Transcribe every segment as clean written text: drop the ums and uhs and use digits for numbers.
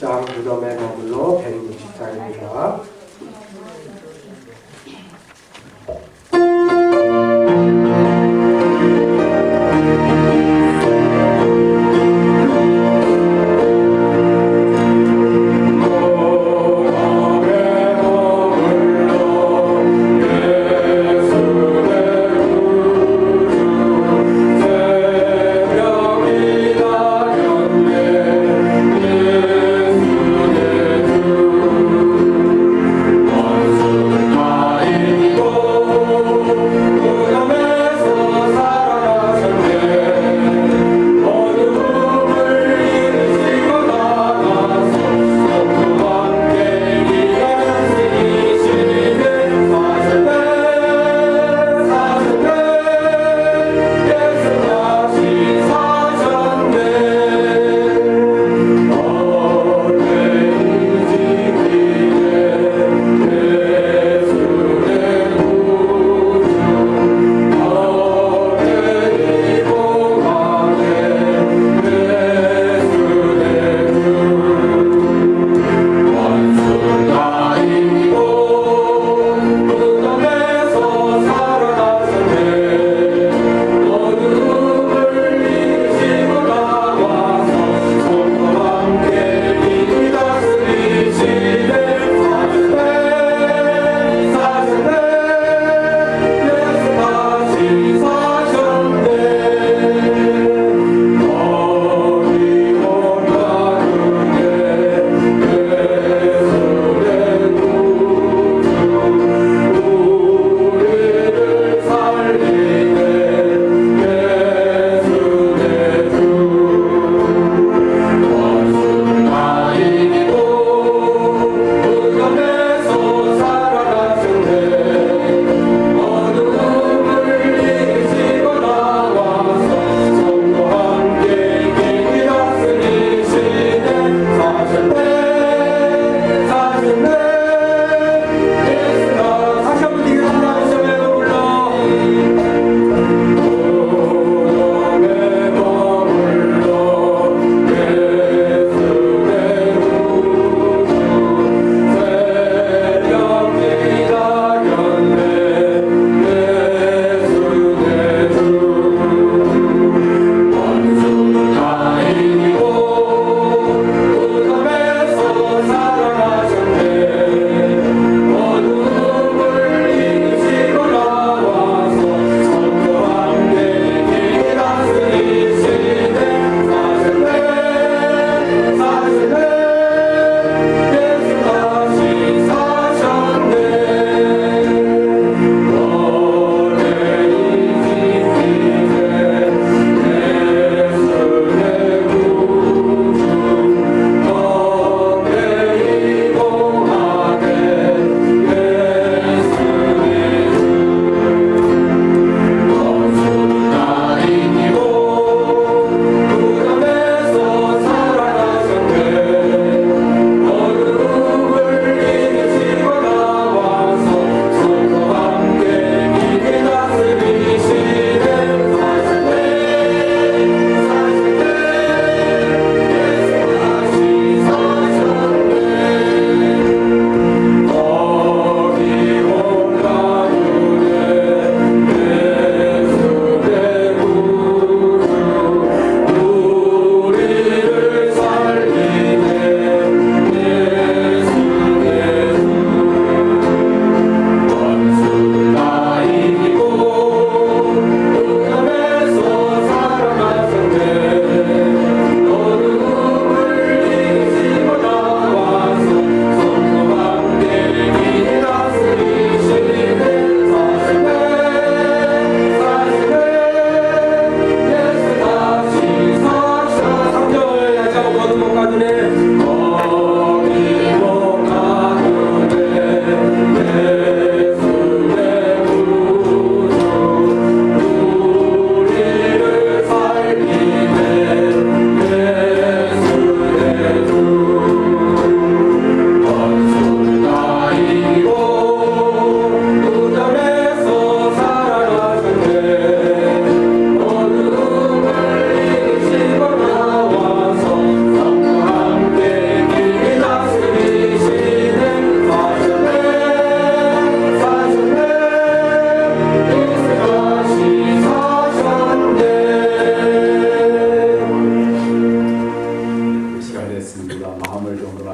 직장 무덤에 머물러 데리고 직장입니다.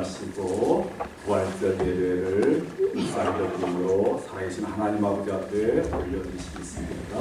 인도하시고 부활절 예배를 묵상적으로 살아계신 하나님 아버지 앞에 올려드리시겠습니다.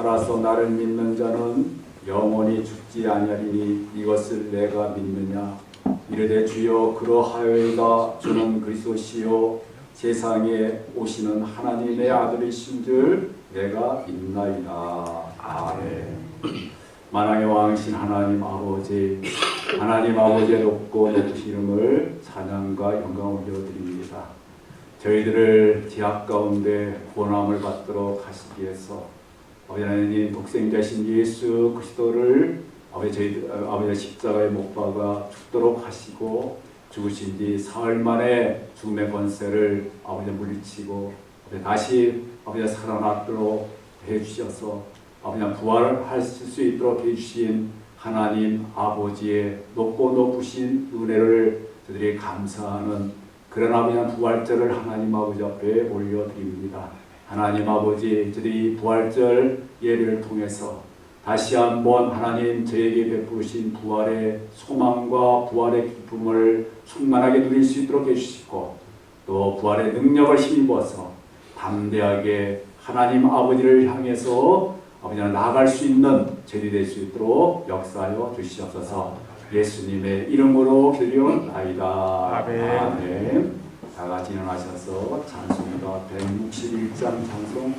살아서 나를 믿는 자는 영원히 죽지 아니하리니 이것을 내가 믿느냐. 이르되 주여 그러하여이다. 주는 그리스도시요 세상에 오시는 하나님의 아들이신 줄 내가 믿나이다. 아멘. 만왕의 왕이신 하나님 아버지, 하나님 아버지의 높고 높으신 이름을 찬양과 영광을 올려드립니다. 저희들을 죄악 가운데 구원함을 받도록 하시기 위해서 아버지 하나님 독생자신 예수 그리스도를 아버지 십자가에 못 박아 죽도록 하시고 죽으신 지 사흘 만에 죽음의 권세를 아버지 물리치고 다시 아버지 살아나도록 해주셔서 아버지 부활하실 수 있도록 해주신 하나님 아버지의 높고 높으신 은혜를 저들이 감사하는 그런 아버지 부활절을 하나님 아버지 앞에 올려드립니다. 하나님 아버지, 저희 부활절 예배를 통해서 다시 한번 하나님 저에게 베푸신 부활의 소망과 부활의 기쁨을 충만하게 누릴 수 있도록 해주시고 또 부활의 능력을 힘입어서 담대하게 하나님 아버지를 향해서 아버지는 나아갈 수 있는 저희들이 될 수 있도록 역사하여 주시옵소서. 예수님의 이름으로 기도하옵나이다. 아멘. 아멘. 다 같이 일어나셔서 찬송가 161장 찬송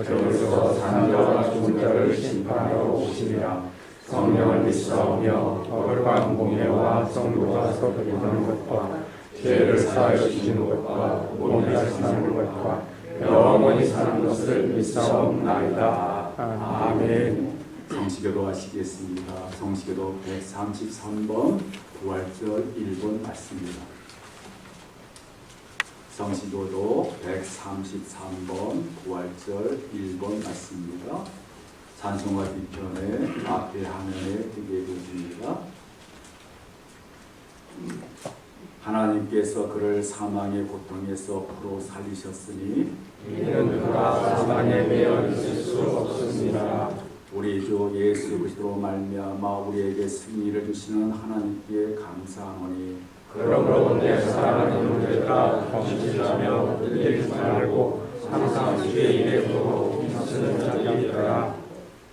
저리로서 사는 자와 죽은 자를 심판하러 오시리라. 성령을 믿사오며 어울과 공예와 성도가 서로 보는 것과 죄를 사하여 주시는 것과 몸이 다시 나는 것과 영원히 사는 것을 믿사옵나이다. 아멘. 성시교도 하시겠습니다. 성시교도 133번 부활절 1번 말씀입니다. 성시교도 133번 부활절 1번 말씀입니다. 찬송가 뒤편에 앞에 화면에 뜨게 해줍니다. 하나님께서 그를 사망의 고통에서 풀어 살리셨으니 이는 그가 사망에 매여 있을 수 없습니다. 우리 주 예수 그리스도로 말미암아 우리에게 승리를 주시는 하나님께 감사하노니 그러므로 내 사랑하는 우리가 범죄하며 들리지 말고 항상 주의 일에 도로 힘쓰는 자가 있더라.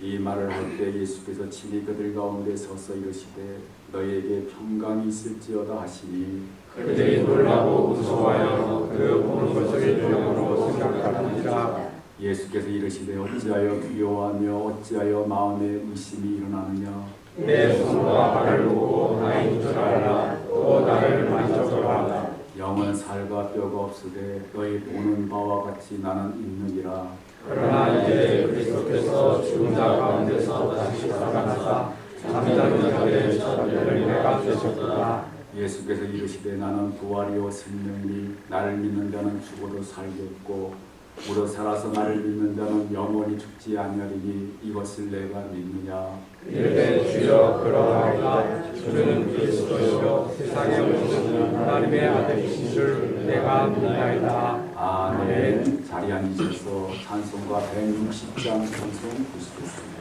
이 말을 할 때 예수께서 친히 그들 가운데 서서 이르시되 너희에게 평강이 있을지어다 하시니 그들이 놀라고 무서워하여 그 보는 것을 두려움으로 생각하니라. 예수께서 이르시되 어찌하여 두려워하며 어찌하여 마음에 의심이 일어나느냐. 내 손과 발을 보고 나인 줄 알라. 또 나를 만져보라. 영은 살과 뼈가 없으되 너희 보는 바와 같이 나는 있느니라. 그러나 이제 그리스도께서 죽은 자 가운데서 다시 살아나사 잠자는 자들의 첫 열매가 되셨구나. 예수께서 이르시되 나는 부활이요 생명이니 나를 믿는 자는 죽어도 살겠고 무릇 살아서 나를 믿는 자는 영원히 죽지 아니하리니 이것을 내가 믿느냐. 이르되 주여 그러하이다. 주는 그리스도시요 세상에 오시는 하나님의 아들이신 줄 내가 믿나이다. 아멘. 자리에 앉으셔서 찬송가 160장 찬송 부르시겠습니다.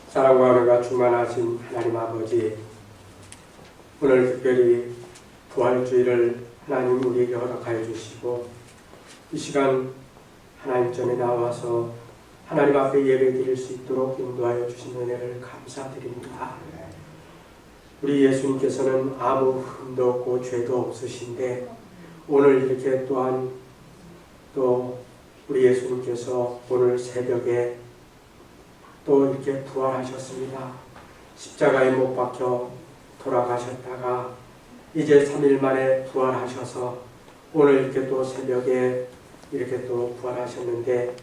사랑과 은혜가 충만하신 하나님 아버지, 오늘 특별히 부활주일을 하나님 우리에게 허락하여 주시고 이 시간 하나님 전에 나와서 하나님 앞에 예배 드릴 수 있도록 인도하여 주신 은혜를 감사드립니다. 우리 예수님께서는 아무 흠도 없고 죄도 없으신데 오늘 이렇게 또한 또 우리 예수님께서 오늘 새벽에 또 이렇게 부활하셨습니다. 십자가에 못 박혀 돌아가셨다가 이제 3일 만에 부활하셔서 오늘 이렇게 또 새벽에 이렇게 또 부활하셨는데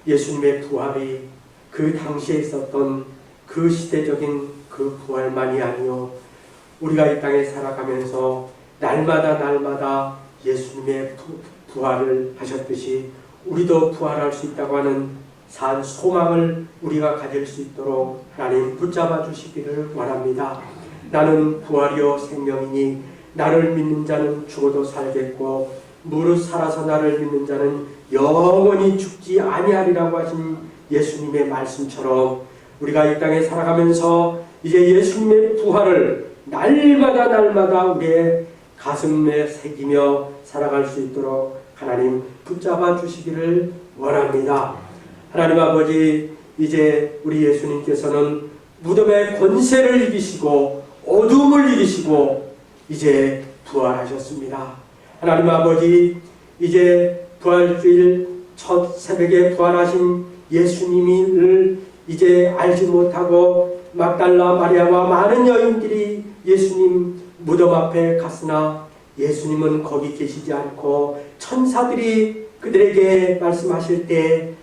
예수님의 부활이 그 당시에 있었던 그 시대적인 그 부활만이 아니요 우리가 이 땅에 살아가면서 날마다 예수님의 부활을 하셨듯이 우리도 부활할 수 있다고 하는 산 소망을 우리가 가질 수 있도록 하나님 붙잡아 주시기를 원합니다. 나는 부활이요 생명이니 나를 믿는 자는 죽어도 살겠고 무릇 살아서 나를 믿는 자는 영원히 죽지 아니하리라고 하신 예수님의 말씀처럼 우리가 이 땅에 살아가면서 이제 예수님의 부활을 날마다 우리의 가슴에 새기며 살아갈 수 있도록 하나님 붙잡아 주시기를 원합니다. 하나님 아버지, 이제 우리 예수님께서는 무덤의 권세를 이기시고 어둠을 이기시고 이제 부활하셨습니다. 하나님 아버지, 이제 부활주일 첫 새벽에 부활하신 예수님을 이제 알지 못하고 막달라 마리아와 많은 여인들이 예수님 무덤 앞에 갔으나 예수님은 거기 계시지 않고 천사들이 그들에게 말씀하실 때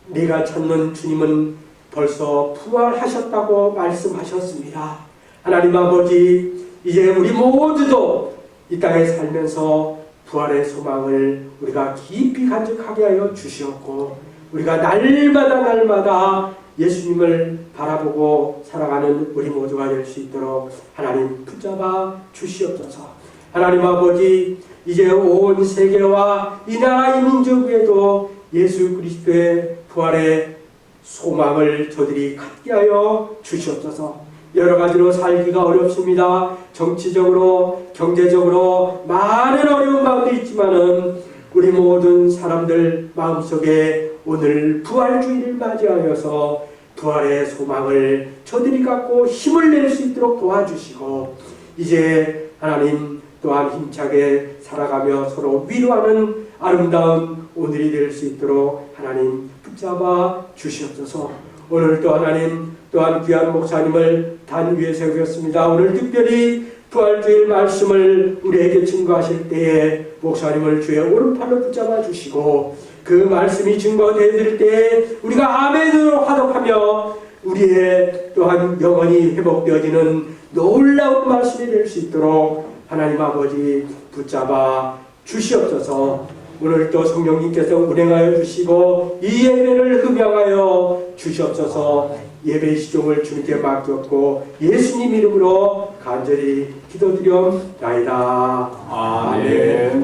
내가 찾는 주님은 벌써 부활하셨다고 말씀하셨습니다. 하나님 아버지, 이제 우리 모두도 이 땅에 살면서 부활의 소망을 우리가 깊이 간직하게 하여 주시었고 우리가 날마다 예수님을 바라보고 살아가는 우리 모두가 될 수 있도록 하나님 붙잡아 주시옵소서. 하나님 아버지, 이제 온 세계와 이 나라 이 민족 위에도 예수 그리스도의 부활의 소망을 저들이 갖게 하여 주시옵소서. 여러 가지로 살기가 어렵습니다. 정치적으로, 경제적으로 많은 어려운 가운데 있지만은 우리 모든 사람들 마음속에 오늘 부활주의를 맞이하여서 부활의 소망을 저들이 갖고 힘을 낼 수 있도록 도와주시고 이제 하나님 또한 힘차게 살아가며 서로 위로하는 아름다운 오늘이 될 수 있도록 하나님 붙잡아 주시옵소서. 오늘 또 하나님 또한 귀한 목사님을 단 위에 세우셨습니다. 오늘 특별히 부활주일 말씀을 우리에게 증거하실 때에 목사님을 주의 오른팔로 붙잡아 주시고 그 말씀이 증거되어질 때에 우리가 아멘으로 화답하며 우리의 또한 영혼이 회복되어지는 놀라운 말씀이 될 수 있도록 하나님 아버지 붙잡아 주시옵소서. 오늘 또 성령님께서 운행하여 주시고 이 예배를 흠양하여 주시옵소서. 예배 시종을 주님께 맡겼고 예수님 이름으로 간절히 기도드리옵나이다. 아멘.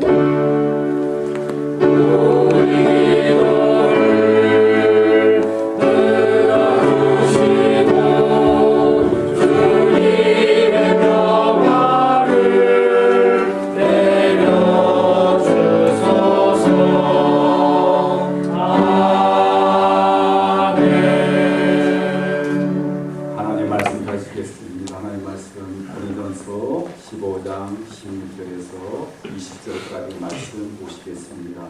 하나님 말씀 가르치겠습니다. 하나님 말씀 고린도전서 15장 16절에서 20절까지 말씀 보시겠습니다.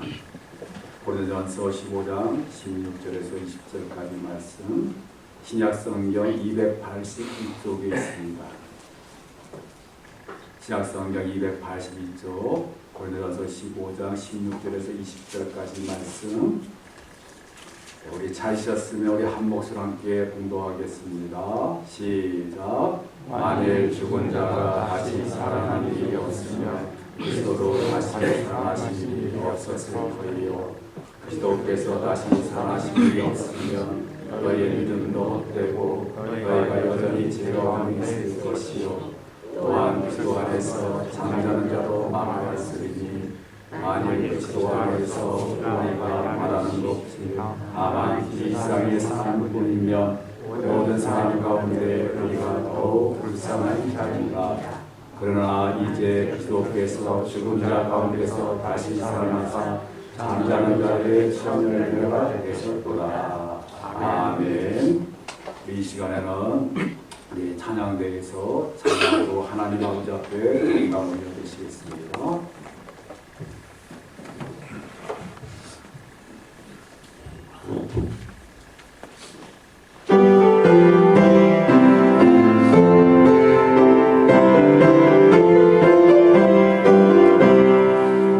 고린도전서 15장 16절에서 20절까지 말씀 신약성경 282쪽에 있습니다. 신약성경 282쪽 고린도전서 15장 16절에서 20절까지 말씀 우리 잘 쉬었으면 우리 한 목소리 함께 봉독하겠습니다. 시작. 만일 죽은 자가 다시 살아난 일이 없으면 그리스도도 다시 살아나신 일이 없었을 터이요 그리스도께서 다시 살아나신 일이 없으면 너희의 믿음도 헛되고 너희가 여전히 즐거움이 있을 것이요 또한 그리스도 안에서 잠자는 자도 망하였으리니 만일 그리스도 안에서 우리가 말하는 것이 다만 이 세상의 사람뿐이면 모든 사람 가운데 우리가 더욱 불쌍한 자입니다. 그러나 이제 그리스도께서 죽은 자 가운데서 다시 살아나사 잠자는 자의 천열매가 되셨도다. 아멘. 이 시간에는 우리 찬양대에서 찬양으로 하나님 아버지 앞에 영광을 올려드리시겠습니다.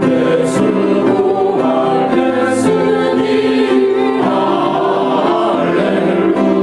예수 부활했으니 할렐루야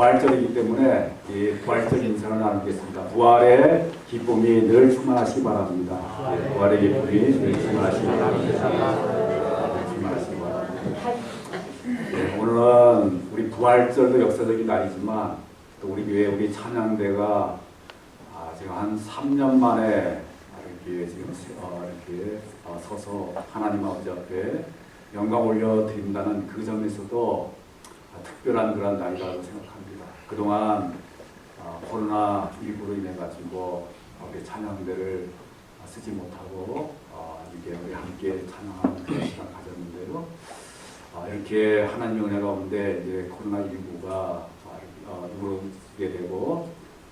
부활절이기 때문에 이 부활절 인사를 나누겠습니다. 부활의 기쁨이 늘 충만하시기 바랍니다. 예, 부활의 기쁨이 늘 충만하시기 바랍니다. 충만하시기 바랍니다. 예, 오늘은 우리 부활절도 역사적인 날이지만 또 우리 교회 우리 찬양대가 지금 한 3년 만에 이렇게 지금 이렇게 서서 하나님 아버지 앞에 영광 올려드린다는 그 점에서도 특별한 그런 날이라고 생각합니다. 그동안 코로나19로 인해 가지고 우리 찬양대를 쓰지 못하고 이게 우리 함께 찬양하는 그런 시간 가졌는데요. 이렇게 하나님의 은혜 가운데 이제 코로나19가 누르게 되고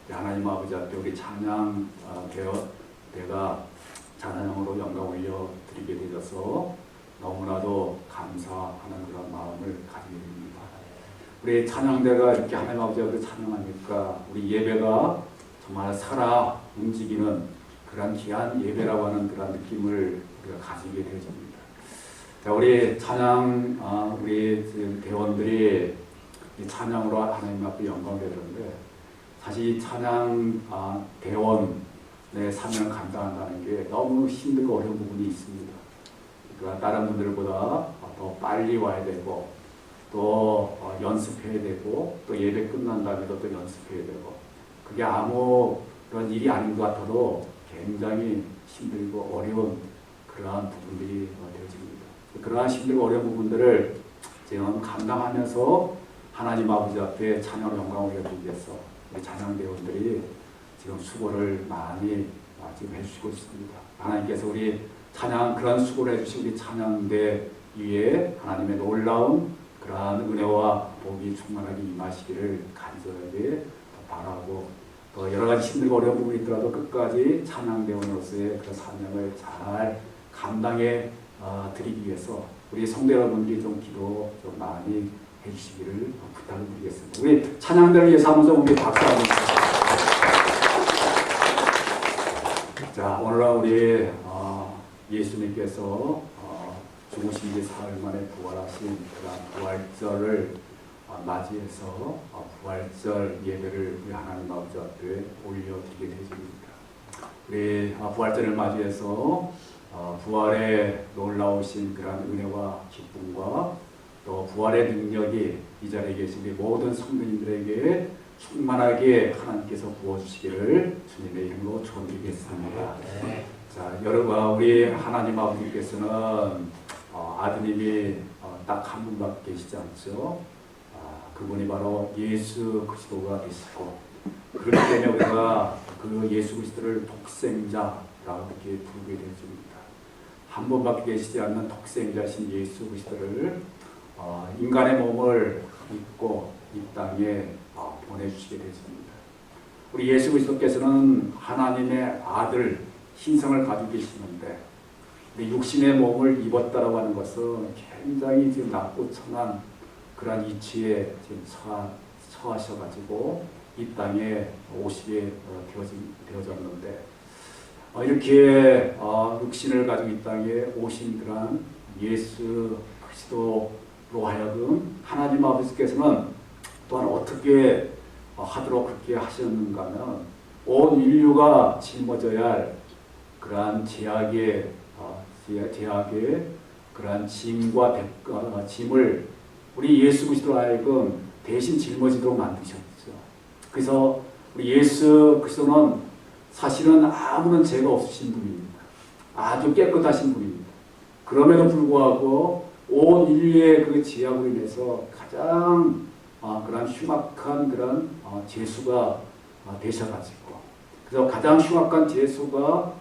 하나님 아버지 앞에 우리 찬양 대가 찬양으로 영광 올려 드리게 되어서 너무나도 감사하는 그런 마음을 가지게 됩니다. 우리 찬양대가 이렇게 하나님 아버지 앞에 찬양하니까 우리 예배가 정말 살아 움직이는 그런 귀한 예배라고 하는 그런 느낌을 우리가 가지게 되어집니다. 자, 우리 찬양 우리 지금 대원들이 이 찬양으로 하나님 앞에 영광을 드리는데 사실 이 찬양 대원의 사명을 감당한다는 게 너무 힘들고 어려운 부분이 있습니다. 그러니까 다른 분들보다 더 빨리 와야 되고 또 연습해야 되고 또 예배 끝난 다음에도 또 연습해야 되고 그게 아무 그런 일이 아닌 것 같아도 굉장히 힘들고 어려운 그러한 부분들이 되어집니다. 그러한 힘들고 어려운 부분들을 지금 감당하면서 하나님 아버지 앞에 찬양 영광을 올려드리기 위해서 우리 찬양대원들이 지금 수고를 많이 지금 해주시고 있습니다. 하나님께서 우리 찬양 그런 수고를 해주신 우리 찬양대 위에 하나님의 놀라운 그러한 은혜와 복이 충만하게 임하시기를 간절하게 바라고 또 여러 가지 힘들고 어려운 부분이 있더라도 끝까지 찬양대원으로서의 그 사명을 잘 감당해 드리기 위해서 우리 성도 여러분들이 좀 기도 좀 많이 해주시기를 부탁을 드리겠습니다. 우리 찬양대를 위해서 하면서 우리 박수 한번 주시죠. 자, 오늘은 우리 예수님께서 죽으신 지 사흘 만에 부활하신 그런 부활절을 맞이해서 부활절 예배를 우리 하나님 아버지 앞에 올려드리게 되십니다. 우리 부활절을 맞이해서 부활의 놀라우신 그런 은혜와 기쁨과 또 부활의 능력이 이 자리에 계신 우리 모든 성도님들에게 충만하게 하나님께서 부어주시기를 주님의 이름으로 축원드리겠습니다. 자, 여러분 우리 하나님 아버지께서는 아드님이 딱 한 분밖에 계시지 않죠. 그분이 바로 예수 그리스도가 되시고 그렇기 때문에 우리가 그 예수 그리스도를 독생자라고 이렇게 부르게 되어집니다. 한 분밖에 계시지 않는 독생자신 예수 그리스도를 인간의 몸을 입고 이 땅에 보내주시게 되었습니다. 우리 예수 그리스도께서는 하나님의 아들 신성을 가지고 계시는데 육신의 몸을 입었다라고 하는 것은 굉장히 지금 낮고 천한 그러한 이치에 지금 처하셔가지고 이 땅에 오시게 되어졌는데 이렇게 육신을 가지고 이 땅에 오신 그러한 예수 그리스도로 하여금 하나님 아버지께서는 또한 어떻게 하도록 그렇게 하셨는가 하면 온 인류가 짊어져야 할 그러한 제약의 그러한 짐과 짐을 우리 예수 그리스도로 하여금 대신 짊어지도록 만드셨죠. 그래서 우리 예수 그리스도는 사실은 아무런 죄가 없으신 분입니다. 아주 깨끗하신 분입니다. 그럼에도 불구하고 온 인류의 그 죄악으로 인해서 가장 그런 흉악한 그런 죄수가 되셔가지고 그래서 가장 흉악한 죄수가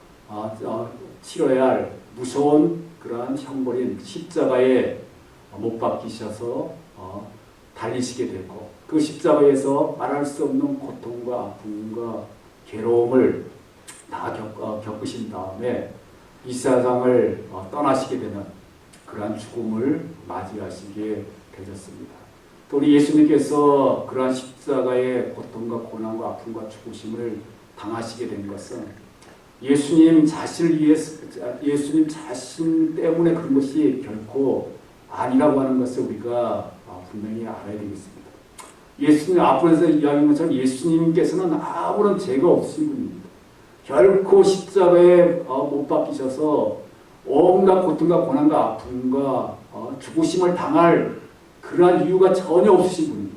치러야 할 무서운 그러한 형벌인 십자가에 못 박히셔서 달리시게 되고 그 십자가에서 말할 수 없는 고통과 아픔과 괴로움을 다 겪으신 다음에 이 세상을 떠나시게 되는 그러한 죽음을 맞이하시게 되셨습니다. 또 우리 예수님께서 그러한 십자가의 고통과 고난과 아픔과 죽으심을 당하시게 된 것은 예수님 자신을 위해서, 예수님 자신 때문에 그런 것이 결코 아니라고 하는 것을 우리가 분명히 알아야 되겠습니다. 예수님 앞에서 이야기한 것처럼 예수님께서는 아무런 죄가 없으신 분입니다. 결코 십자가에 못 박히셔서 온갖 고통과 고난과 아픔과 죽으심을 당할 그러한 이유가 전혀 없으신 분입니다.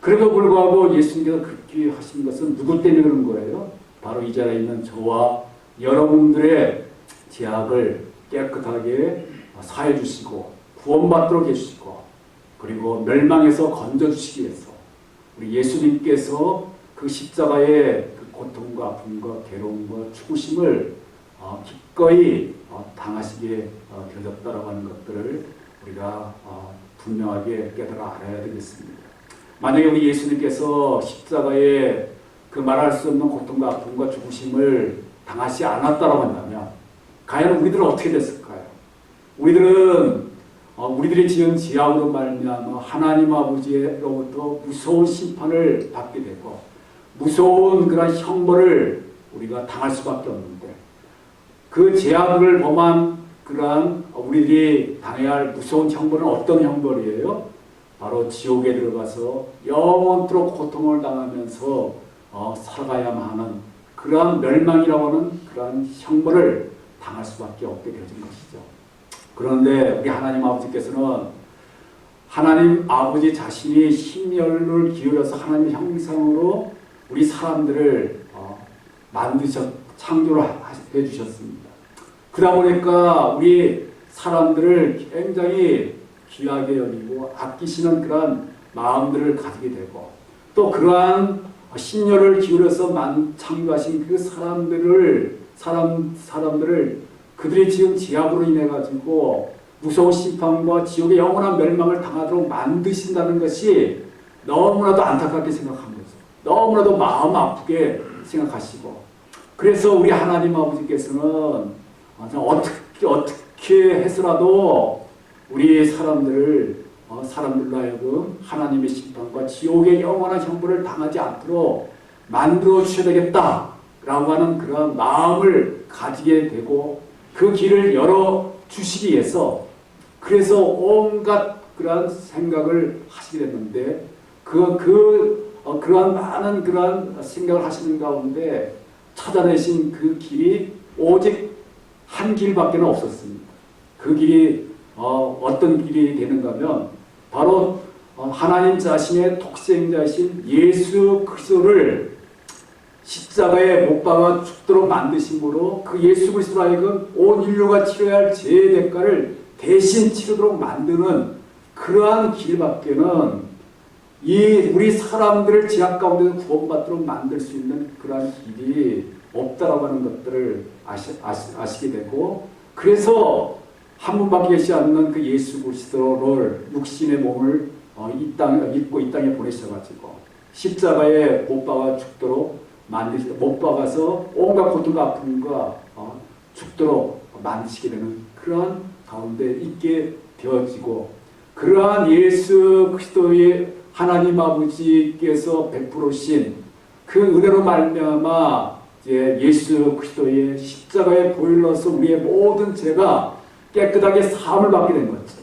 그래도 불구하고 예수님께서 그렇게 하신 것은 누구 때문에 그런 거예요? 바로 이 자리에 있는 저와 여러분들의 죄악을 깨끗하게 사해 주시고 구원받도록 해주시고 그리고 멸망에서 건져주시기 위해서 우리 예수님께서 그 십자가의 그 고통과 아픔과 괴로움과 죽으심을 기꺼이 당하시게 되셨다라고 하는 것들을 우리가 분명하게 깨달아 알아야 되겠습니다. 만약에 우리 예수님께서 십자가에 그 말할 수 없는 고통과 아픔과 죽으심을 당하지 않았다라고 한다면 과연 우리들은 어떻게 됐을까요? 우리들이 지은 죄악으로 말미암아 하나님 아버지로부터 무서운 심판을 받게 되고 무서운 그런 형벌을 우리가 당할 수밖에 없는데 그 죄악을 범한 그러한 우리들이 당해야 할 무서운 형벌은 어떤 형벌이에요? 바로 지옥에 들어가서 영원토록 고통을 당하면서 살아가야만 하는 그러한 멸망이라고 하는 그러한 형벌을 당할 수밖에 없게 되는 것이죠. 그런데 우리 하나님 아버지께서는 하나님 아버지 자신이 심혈을 기울여서 하나님의 형상으로 우리 사람들을 창조를 해주셨습니다. 그러다 보니까 우리 사람들을 굉장히 귀하게 여기고 아끼시는 그런 마음들을 가지게 되고 또 그러한 심혈을 기울여서 창조하신 그 사람들을 그들이 지은 죄악으로 인해 가지고 무서운 심판과 지옥의 영원한 멸망을 당하도록 만드신다는 것이 너무나도 안타깝게 생각한 거죠. 너무나도 마음 아프게 생각하시고 그래서 우리 하나님 아버지께서는 어떻게 해서라도 우리 사람들로 하여금 하나님의 심판과 지옥의 영원한 형벌을 당하지 않도록 만들어 주셔야 되겠다라고 하는 그런 마음을 가지게 되고 그 길을 열어 주시기 위해서 그래서 온갖 그러한 생각을 하시게 됐는데 그러한 많은 그러한 생각을 하시는 가운데 찾아내신 그 길이 오직 한 길밖에 없었습니다. 그 길이 어떤 길이 되는가 하면 바로 하나님 자신의 독생자이신 예수 그리스도를 십자가에 못 박아 죽도록 만드심으로 그 예수 그리스도로 하여금 온 인류가 치러야 할 죄의 대가를 대신 치르도록 만드는 그러한 길밖에는 우리 사람들을 죄악 가운데서 구원받도록 만들 수 있는 그러한 길이 없다라고 하는 것들을 아시게 되고 그래서 한 분밖에 계시지 않는 그 예수 그리스도를 육신의 몸을 입고 이 땅에 보내셔가지고 십자가에 못 박아 죽도록 못 박아서 온갖 고통과 아픔과 죽도록 만드시게 되는 그러한 가운데 있게 되어지고 그러한 예수 그리스도의 하나님 아버지께서 베풀으신 그 은혜로 말미암아 예수 그리스도의 십자가에 보일러서 우리의 모든 죄가 깨끗하게 사함을 받게 된 거죠.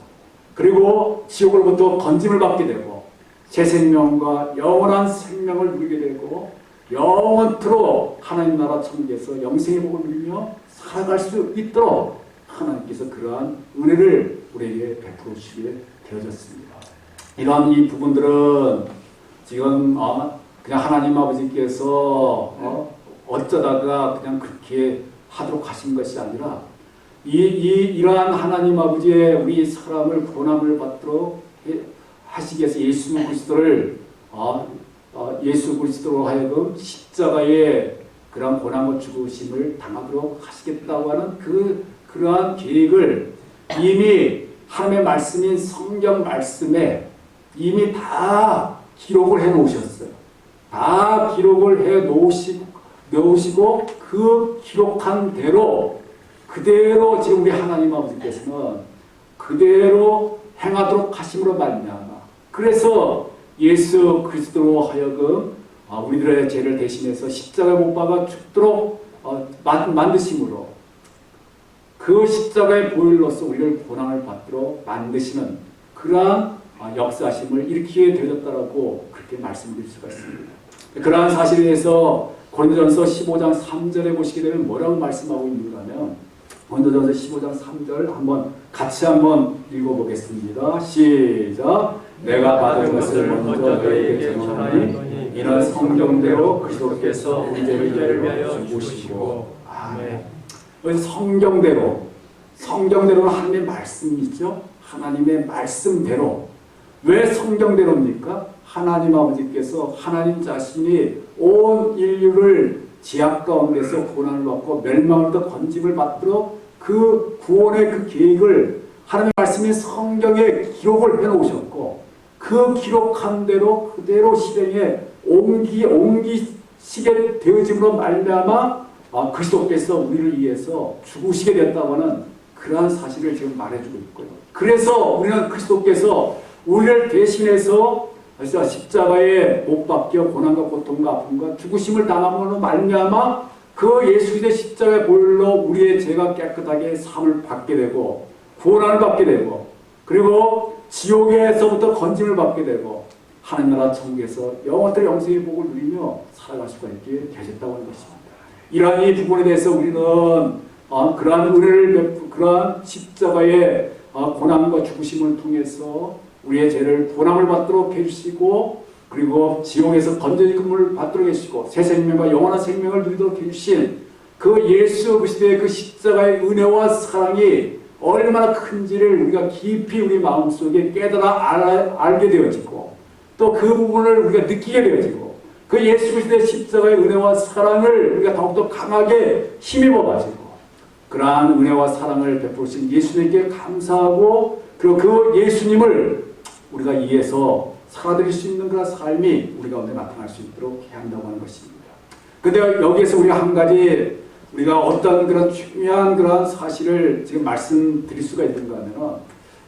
그리고 지옥으로부터 건짐을 받게 되고 새 생명과 영원한 생명을 누리게 되고 영원토록 하나님 나라 천국에서 영생의 복을 누리며 살아갈 수 있도록 하나님께서 그러한 은혜를 우리에게 베풀어 주시게 되어졌습니다. 이러한 이 부분들은 지금 그냥 하나님 아버지께서 어쩌다가 그냥 그렇게 하도록 하신 것이 아니라 이러한 하나님 아버지의 우리 사람을 고난을 받도록 하시기 위해서 예수 그리스도로 하여금 십자가에 그러한 고난과 죽으심을 당하도록 하시겠다고 하는 그러한 계획을 이미 하나님의 말씀인 성경 말씀에 이미 다 기록을 해 놓으셨어요. 다 기록을 해 놓으시고 그 기록한 대로 그대로 지금 우리 하나님 아버지께서는 그대로 행하도록 하심으로 말미암아 그래서 예수 그리스도로 하여금 우리들의 죄를 대신해서 십자가에 못 박아 죽도록 만드심으로 그 십자가의 보혈로서 우리를 고난을 받도록 만드시는 그러한 역사심을 일으키게 되었다라고 그렇게 말씀드릴 수가 있습니다. 그러한 사실에 대해서 고린도전서 15장 3절에 보시게 되면 뭐라고 말씀하고 있는가 하면 고린도전서 15장 3절 같이 한번 읽어보겠습니다. 시작. 내가 받은 것을 먼저 너희에게 전하니 이는 성경대로 그리스도께서 우리 죄를 위하여 죽으시고. 아멘. 성경대로는 하나님의 말씀이죠. 하나님의 말씀대로. 왜 성경대로입니까? 하나님 아버지께서 하나님 자신이 온 인류를 지악 가운데서 고난을 받고 멸망으로부터 건짐을 받도록 그 구원의 그 계획을 하나님의 말씀인 성경에 기록을 해놓으셨고 그 기록한 대로 그대로 실행에 옮기시게 되어짐으로 말미암아 그리스도께서 우리를 위해서 죽으시게 됐다고 하는 그러한 사실을 지금 말해주고 있고요. 그래서 우리는 그리스도께서 우리를 대신해서 십자가에 못 박혀 고난과 고통과 아픔과 죽으심을 당함으로 말미암아 그 예수 그리스도의 십자가의 보혈로 우리의 죄가 깨끗하게 사함을 받게 되고 구원을 받게 되고 그리고 지옥에서부터 건짐을 받게 되고 하늘나라 천국에서 영원토록 영생의 복을 누리며 살아갈 수가 있게 되셨다고 하는 것입니다. 이러한 이 부분에 대해서 우리는 그러한 은혜를 그러한 십자가의 고난과 죽으심을 통해서 우리의 죄를 구원함을 받도록 해주시고 그리고 지옥에서 건져짐을 받도록 해주시고 새 생명과 영원한 생명을 누리도록 해주신 그 예수 그리스도의 그 십자가의 은혜와 사랑이 얼마나 큰지를 우리가 깊이 우리 마음속에 깨달아 알게 되어지고 또 그 부분을 우리가 느끼게 되어지고 그 예수 그리스도의 십자가의 은혜와 사랑을 우리가 더욱더 강하게 힘입어 가지고 그러한 은혜와 사랑을 베푸신 예수님께 감사하고 그리고 그 예수님을 우리가 이해해서 살아드릴 수 있는 그런 삶이 우리 가운데 나타날 수 있도록 해야 한다고 하는 것입니다. 그런데 여기에서 우리가 한 가지 우리가 어떤 그런 중요한 그런 사실을 지금 말씀드릴 수가 있는가 하면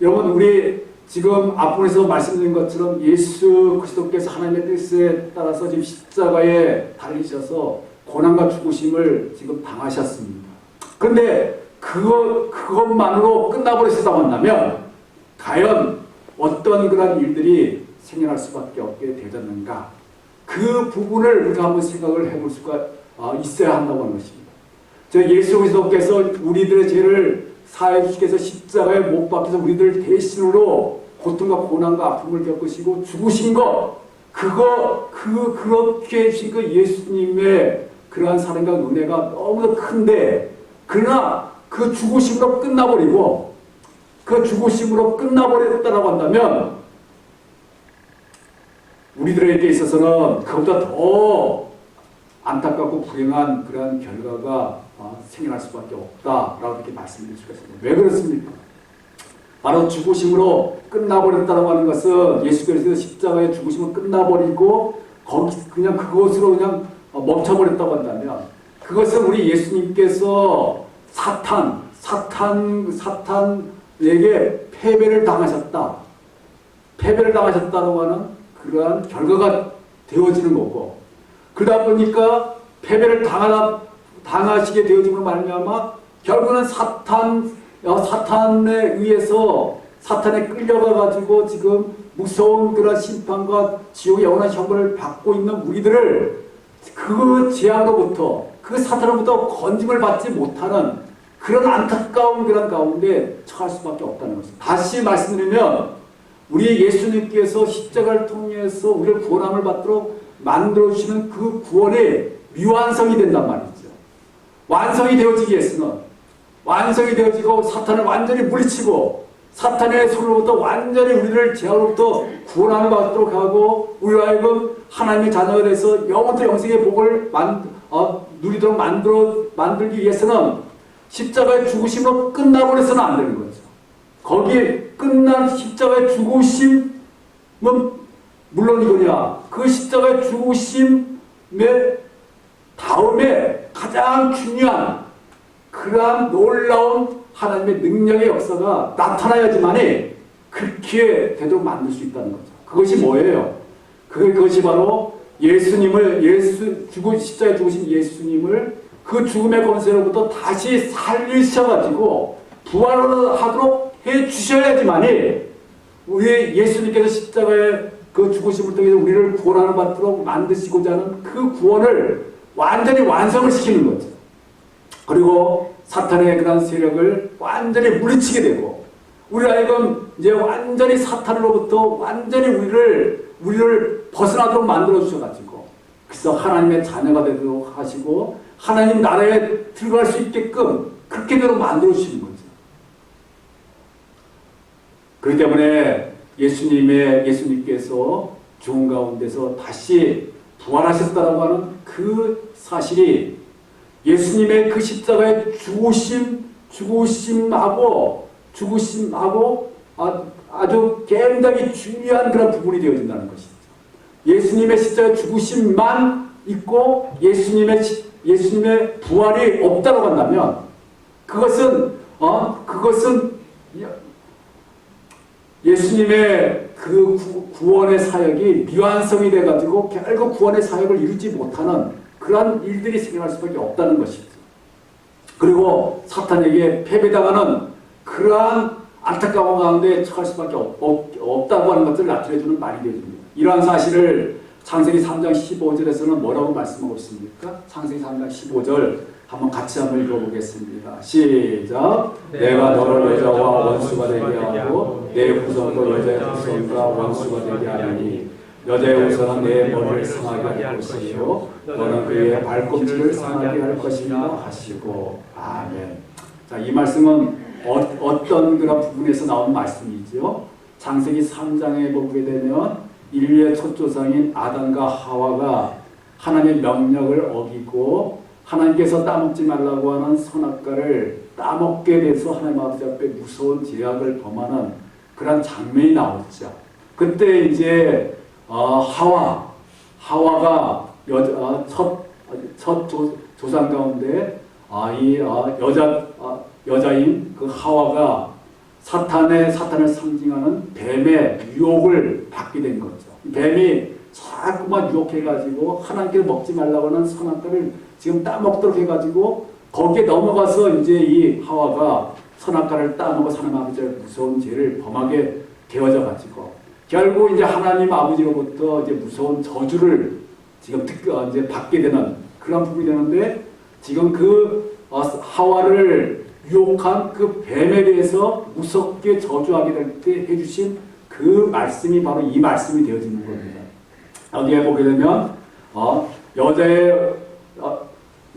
여러분 우리 지금 앞부분에서 말씀드린 것처럼 예수 그리스도께서 하나님의 뜻에 따라서 지금 십자가에 달리셔서 고난과 죽으심을 지금 당하셨습니다. 그런데 그것만으로 끝나버리시다고 한다면 과연 어떤 그런 일들이 생겨날 수밖에 없게 되었는가? 그 부분을 우리가 한번 생각을 해볼 수가 있어야 한다고 하는 것입니다. 예수 그리스도께서 우리들의 죄를 사해 주시께서 십자가에 못 박혀서 우리들 대신으로 고통과 고난과 아픔을 겪으시고 죽으신 것, 그렇게 해주신 그 예수님의 그러한 사랑과 은혜가 너무나 큰데, 그러나 그 죽으심으로 끝나버리고, 그 죽으심으로 끝나버렸다고 한다면, 우리들에게 있어서는 그보다 더 안타깝고 불행한 그러한 결과가 생겨날 수밖에 없다라고 이렇게 말씀드릴 수가 있습니다. 왜 그렇습니까? 바로 죽으심으로 끝나버렸다고 하는 것은 예수 그리스도의 십자가의 죽으심은 끝나버리고 그냥 그것으로 그냥 멈춰버렸다고 한다면 그것은 우리 예수님께서 사탄에게 패배를 당하셨다고 하는 그러한 결과가 되어지는 거고 그러다 보니까 패배를 당하시게 되어짐으로 말미암아 결국은 사탄에 의해서 사탄에 끌려가 가지고 지금 무서운 그런 심판과 지옥의 영원한 형벌을 받고 있는 우리들을 그 재앙으로부터 그 사탄으로부터 건짐을 받지 못하는 그런 안타까운 그런 가운데 처할 수밖에 없다는 것입니다. 다시 말씀드리면 우리 예수님께서 십자가를 통해서 우리를 구원함을 받도록 만들어주시는 그 구원의 미완성이 된단 말이죠. 완성이 되어지기 위해서는 완성이 되어지고 사탄을 완전히 물리치고 사탄의 손으로부터 완전히 우리를 재앙으로부터 구원함을 받도록 하고 우리로 하여금 하나님의 자녀가 돼서 영원토록 영생의 복을 누리도록 만들기 위해서는 십자가의 죽으심으로 끝나버려서는 안 되는 거죠. 거기에 끝난 십자가의 죽으심은 물론이거냐 그 십자가의 죽으심의 다음에 가장 중요한 그러한 놀라운 하나님의 능력의 역사가 나타나야지만이 그렇게 되도록 만들 수 있다는 거죠. 그것이 뭐예요? 그것이 바로 십자가에 죽으신 예수님을 그 죽음의 권세로부터 다시 살리셔가지고 부활하도록 해 주셔야지만이 우리 예수님께서 십자가에 그 죽으심을 통해서 우리를 구원하는 받도록 만드시고자 하는 그 구원을 완전히 완성을 시키는 거죠. 그리고 사탄의 그런 세력을 완전히 물리치게 되고 우리 하여금 이제 완전히 사탄으로부터 완전히 우리를 벗어나도록 만들어 주셔가지고 그래서 하나님의 자녀가 되도록 하시고 하나님 나라에 들어갈 수 있게끔 그렇게 되도록 만들어 주시는 거죠. 그렇기 때문에 예수님께서 죽은 가운데서 다시 부활하셨다라고 하는 그 사실이 예수님의 그 십자가의 죽으심하고 아주 굉장히 중요한 그런 부분이 되어진다는 것이죠. 예수님의 십자가 죽으심만 있고 예수님의 부활이 없다고 한다면 그것은 예수님의 그 구원의 사역이 미완성이 돼가지고 결국 구원의 사역을 이루지 못하는 그러한 일들이 생겨날 수밖에 없다는 것이죠. 그리고 사탄에게 패배당하는 그러한 안타까운 가운데 처할 수밖에 없다고 하는 것들을 나타내주는 말이 되어집니다. 이러한 사실을 창세기 3장 15절에서는 뭐라고 말씀하고 있습니까? 창세기 3장 15절 한번 같이 한번 읽어보겠습니다. 시작. 내가 너를 여자와 원수가 되게 하고 내 후손도 여자의 후손과 원수가 되게 하리니 여자의 후손은 내 머리를 상하게 할 것이요 너는 그의 발꿈치를 상하게 할 것이라 하시고 아멘. 자, 이 말씀은 어떤 그런 부분에서 나온 말씀이죠? 창세기 3장에 보게 되면 인류의 첫 조상인 아담과 하와가 하나님의 명령을 어기고 하나님께서 따먹지 말라고 하는 선악과를 따먹게 돼서 하나님 아버지 앞에 무서운 죄악을 범하는 그런 장면이 나오죠. 그때 이제 하와가 첫 조상 가운데 여자인 그 하와가 사탄을 상징하는 뱀의 유혹을 받게 된 거죠. 뱀이 자꾸만 유혹해가지고 하나님께서 먹지 말라고 하는 선악과를 지금 따먹도록 해가지고 거기에 넘어가서 이제 이 하와가 선악과를 따먹어 하나님 아버지의 무서운 죄를 범하게 되어져가지고 결국 이제 하나님 아버지로부터 이제 무서운 저주를 지금 이제 받게 되는 그런 부분이 되는데 지금 그 하와를 유혹한 그 뱀에 대해서 무섭게 저주하게 될 때 해주신 그 말씀이 바로 이 말씀이 되어지는 겁니다. 여기에 보게 되면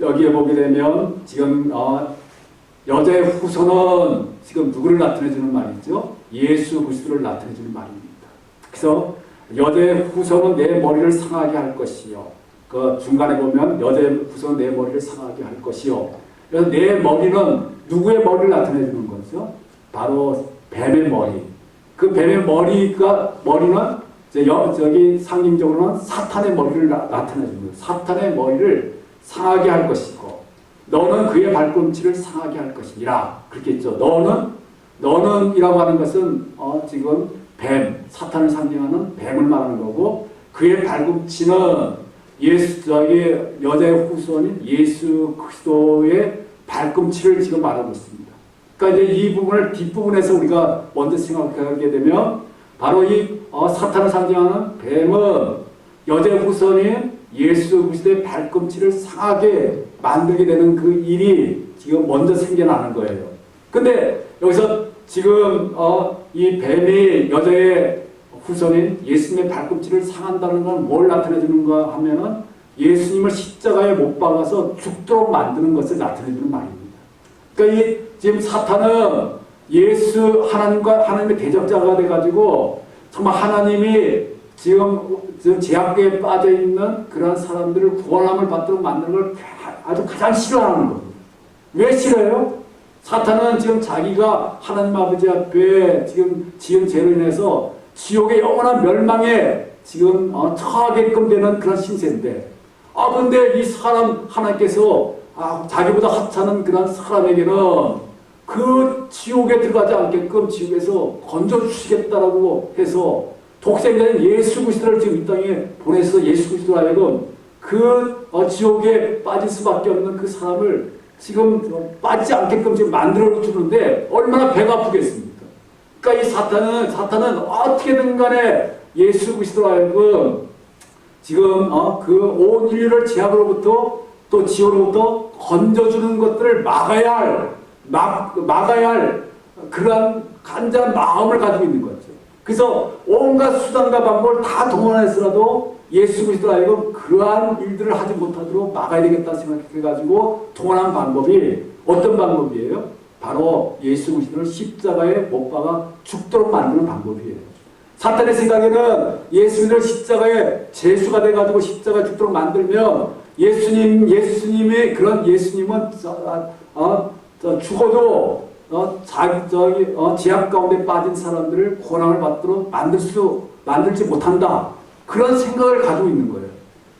여기에 보게 되면 지금 여자의 후손은 지금 누구를 나타내주는 말이죠? 예수 그리스도를 나타내주는 말입니다. 그래서 여자의 후손은 내 머리를 상하게 할 것이요. 그 중간에 보면 여자의 후손은 내 머리를 상하게 할 것이요. 그래서 내 머리는 누구의 머리를 나타내주는 거죠? 바로 뱀의 머리. 그 뱀의 머리는 저기 상징적으로는 사탄의 머리를 나타내주는 거예요. 사탄의 머리를 상하게 할 것이고 너는 그의 발꿈치를 상하게 할 것이니라. 그렇게 했죠. 너는 이라고 하는 것은 지금 뱀, 사탄을 상징하는 뱀을 말하는 거고 그의 발꿈치는 여자의 후손인 예수 그리스도의 발꿈치를 지금 말하고 있습니다. 그러니까 이제 이 부분을 뒷부분에서 우리가 먼저 생각하게 되면 바로 이 사탄을 상징하는 뱀은 여자의 후손인 예수 그리스도의 발꿈치를 상하게 만들게 되는 그 일이 지금 먼저 생겨나는 거예요. 근데 여기서 지금 이 뱀이 여자의 후손인 예수님의 발꿈치를 상한다는 건 뭘 나타내주는가 하면은 예수님을 십자가에 못 박아서 죽도록 만드는 것을 나타내주는 말입니다. 그러니까 지금 사탄은 하나님의 대적자가 돼가지고 정말 하나님이 지금 죄악에 빠져 있는 그런 사람들을 구원함을 받도록 만드는 걸 아주 가장 싫어하는 겁니다. 왜 싫어요? 사탄은 지금 자기가 하나님 아버지 앞에 지금 지은 죄로 인해서 지옥의 영원한 멸망에 지금 처하게끔 되는 그런 신세인데, 근데 이 사람 하나님께서 자기보다 하찮은 그런 사람에게는 그 지옥에 들어가지 않게끔 지옥에서 건져주시겠다라고 해서 독생자인 예수 그리스도를 지금 이 땅에 보내서 예수 그리스도 하여금 그 지옥에 빠질 수밖에 없는 그 사람을 지금 빠지지 않게끔 지금 만들어주는데 얼마나 배가 아프겠습니까? 그러니까 이 사탄은 어떻게든 간에 예수 그리스도로 하여금 지금 그 온 인류를 죄악으로부터 또 지옥으로부터 건져주는 것들을 막아야 할 그러한 간절한 마음을 가지고 있는 거죠. 그래서 온갖 수단과 방법을 다 동원해서라도 예수 그리스도로 하여금 그러한 일들을 하지 못하도록 막아야 되겠다 생각해가지고 동원한 방법이 어떤 방법이에요? 바로 예수 그리스도를 십자가에 못 박아 죽도록 만드는 방법이에요. 사탄의 생각에는 예수님을 십자가에 제수가 돼가지고 십자가에 죽도록 만들면 예수님의 그런 예수님은 죽어도 제약 가운데 빠진 사람들을 고난을 받도록 만들지 못한다. 그런 생각을 가지고 있는 거예요.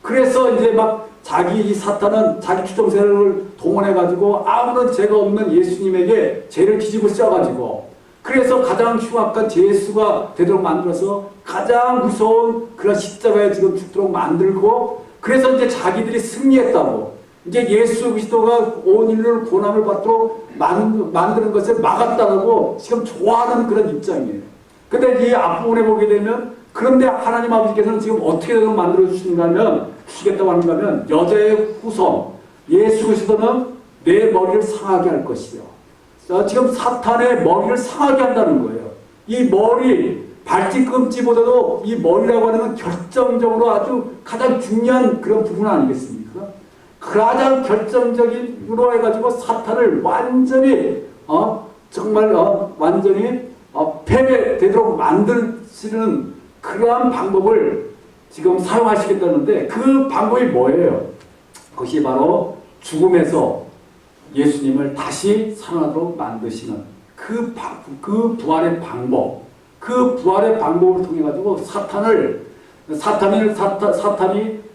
그래서 이제 막 이 사탄은 자기 추종세력을 동원해가지고 아무런 죄가 없는 예수님에게 죄를 뒤집어 씌워가지고 그래서 가장 흉악한 죄수가 되도록 만들어서 가장 무서운 그런 십자가에 지금 죽도록 만들고 그래서 이제 자기들이 승리했다고 이제 예수 그리스도가 온 인류를 고난을 받도록 만드는 것을 막았다고 지금 좋아하는 그런 입장이에요. 근데 이 앞부분에 보게 되면 그런데 하나님 아버지께서는 지금 어떻게 만들어 주시겠다고 하는가 하면 여자의 후손 예수 그리스도는 내 머리를 상하게 할 것이요. 지금 사탄의 머리를 상하게 한다는 거예요. 이 머리 발뒤꿈치보다도 이 머리라고 하는 건 결정적으로 아주 가장 중요한 그런 부분 아니겠습니까? 가장 결정적으로 해가지고 사탄을 완전히 정말 완전히 패배되도록 만드시는 그러한 방법을 지금 사용하시겠다는데 그 방법이 뭐예요? 그것이 바로 죽음에서 예수님을 다시 살아나도록 만드시는 그 부활의 방법, 그 부활의 방법을 통해 가지고 사탄이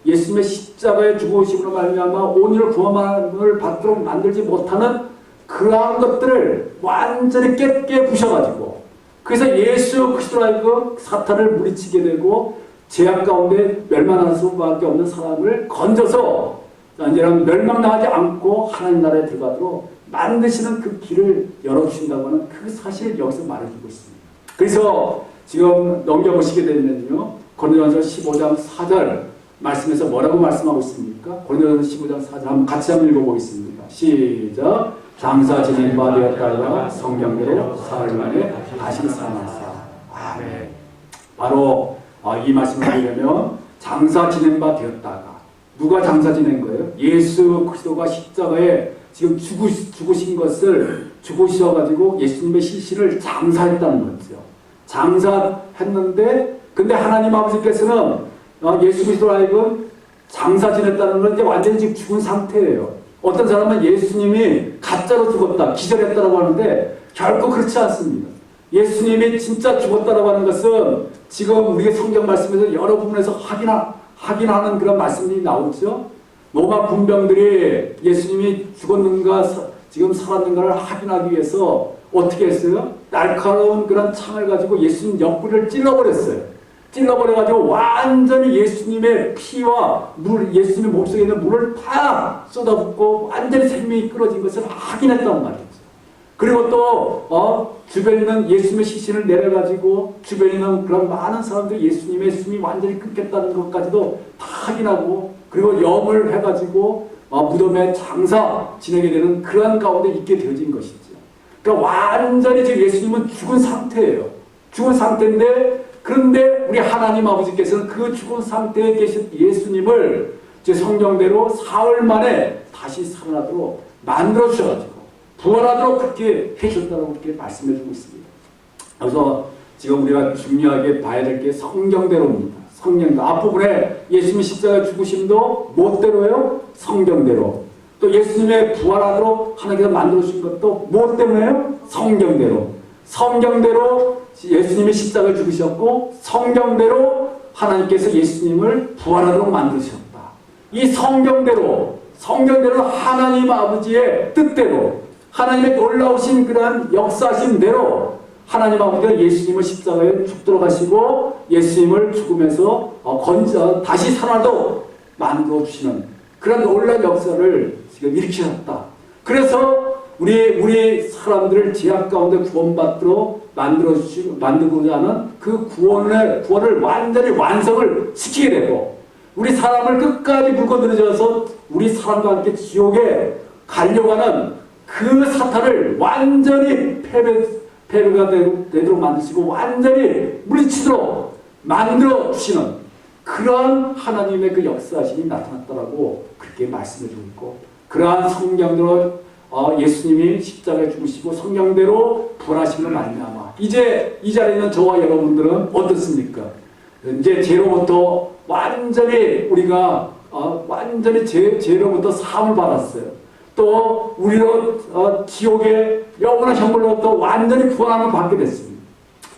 예수님의 십자가에 죽으심으로 말미암아 온유를 구원을 받도록 만들지 못하는 그러한 것들을 완전히 깨부셔가지고 그래서 예수 그리스도로 하여금 사탄을 물리치게 되고 죄악 가운데 멸망할 수밖에 없는 사람을 건져서 이제는 멸망당하지 않고 하나님 나라에 들어가도록 만드시는 그 길을 열어주신다고 하는 그 사실을 여기서 말해주고 있습니다. 그래서 지금 넘겨보시게 되면요. 고린도전서 15장 4절 말씀에서 뭐라고 말씀하고 있습니까? 고린도전서 15장 4절 한번 같이 한번 읽어보겠습니다. 시작. 장사 지낸 바 되었다가 성경대로 사흘 만에 다시 살아났다. 아멘. 바로 이 말씀을 드리려면 장사 지낸 바 되었다가 누가 장사 지낸 거예요? 예수 그리스도가 십자가에 지금 죽으신 것을 죽으셔가지고 예수님의 시신을 장사했다는 거죠. 장사했는데 근데 하나님 아버지께서는 예수 그리스도로 하여금 장사 지냈다는 건 이제 완전히 지금 죽은 상태예요. 어떤 사람은 예수님이 가짜로 죽었다, 기절했다라고 하는데 결코 그렇지 않습니다. 예수님이 진짜 죽었다라고 하는 것은 지금 우리의 성경 말씀에서 여러 부분에서 확인하는 그런 말씀이 나오죠. 로마 군병들이 예수님이 죽었는가 지금 살았는가를 확인하기 위해서 어떻게 했어요? 날카로운 그런 창을 가지고 예수님 옆구리를 찔러버렸어요. 찔러버려가지고 완전히 예수님의 피와 예수님의 몸속에 있는 물을 다 쏟아붓고 완전히 생명이 끊어진 것을 확인했단 말이죠. 그리고 또 주변에 있는 예수님의 시신을 내려가지고 주변에 있는 그런 많은 사람들이 예수님의 숨이 완전히 끊겼다는 것까지도 다 확인하고 그리고 염을 해가지고 무덤에 장사 지내게 되는 그런 가운데 있게 되어진 것이죠. 그러니까 완전히 지금 예수님은 죽은 상태예요. 죽은 상태인데 그런데 우리 하나님 아버지께서는 그 죽은 상태에 계신 예수님을 제 성경대로 사흘 만에 다시 살아나도록 만들어 주셔가지고 부활하도록 그렇게 해주셨다고 그렇게 말씀해주고 있습니다. 그래서 지금 우리가 중요하게 봐야 될 게 성경대로입니다. 성경대로. 앞부분에 예수님의 십자가 죽으심도 무엇대로예요? 성경대로. 또 예수님의 부활하도록 하나님께서 만들어주신 것도 무엇 때문에요? 성경대로. 성경대로 예수님이 십자가에 죽으셨고 성경대로 하나님께서 예수님을 부활하도록 만드셨다. 이 성경대로 하나님 아버지의 뜻대로 하나님의 놀라우신 그러한 역사하신 대로 하나님 아버지가 예수님을 십자가에 죽도록 하시고 예수님을 죽음에서 다시 살아나도록 만들어 주시는 그런 놀라운 역사를 지금 일으키셨다. 그래서 우리 사람들을 죄악 가운데 구원받도록 만들고자 하는 그 구원을 완전히 완성을 시키게 되고, 우리 사람을 끝까지 물건들여서 우리 사람과 함께 지옥에 가려고 하는 그 사탄을 완전히 패배가 되도록 만드시고 완전히 물리치도록 만들어 주시는 그러한 하나님의 그 역사심이 나타났다라고 그렇게 말씀해 주고 있고, 그러한 성경대로 예수님이 십자가에 죽으시고 성경대로 부활하심으로 말미암아 이제 이 자리에 있는 저와 여러분들은 어떻습니까? 이제 죄로부터 완전히 우리가 완전히 죄로부터 사함을 받았어요. 또 우리로 지옥의 영원한 형벌로부터 완전히 구원함을 받게 됐습니다.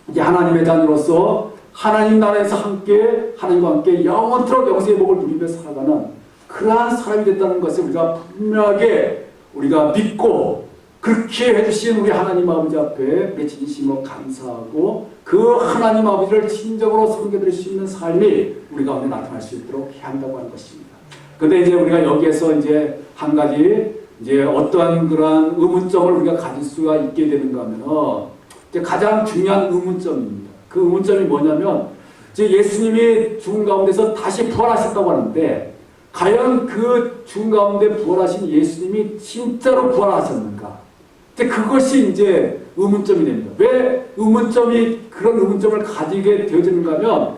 이제 하나님의 자녀로서 하나님 나라에서 함께 하나님과 함께 영원토록 영생의 복을 누리며 살아가는 그러한 사람이 됐다는 것을 우리가 분명하게 우리가 믿고, 그렇게 해주신 우리 하나님 아버지 앞에 우리 진심으로 감사하고 그 하나님 아버지를 진정으로 섬겨드릴 수 있는 삶이 우리 가운데 나타날 수 있도록 해야 한다고 하는 것입니다. 그런데 이제 우리가 여기에서 이제 한 가지 이제 어떠한 그러한 의문점을 우리가 가질 수가 있게 되는가 하면, 이제 가장 중요한 의문점입니다. 그 의문점이 뭐냐면, 이제 예수님이 죽은 가운데서 다시 부활하셨다고 하는데, 과연 그 죽은 가운데 부활하신 예수님이 진짜로 부활하셨는가? 이제 그것이 이제 의문점이 됩니다. 왜 그런 의문점을 가지게 되어지는가 하면,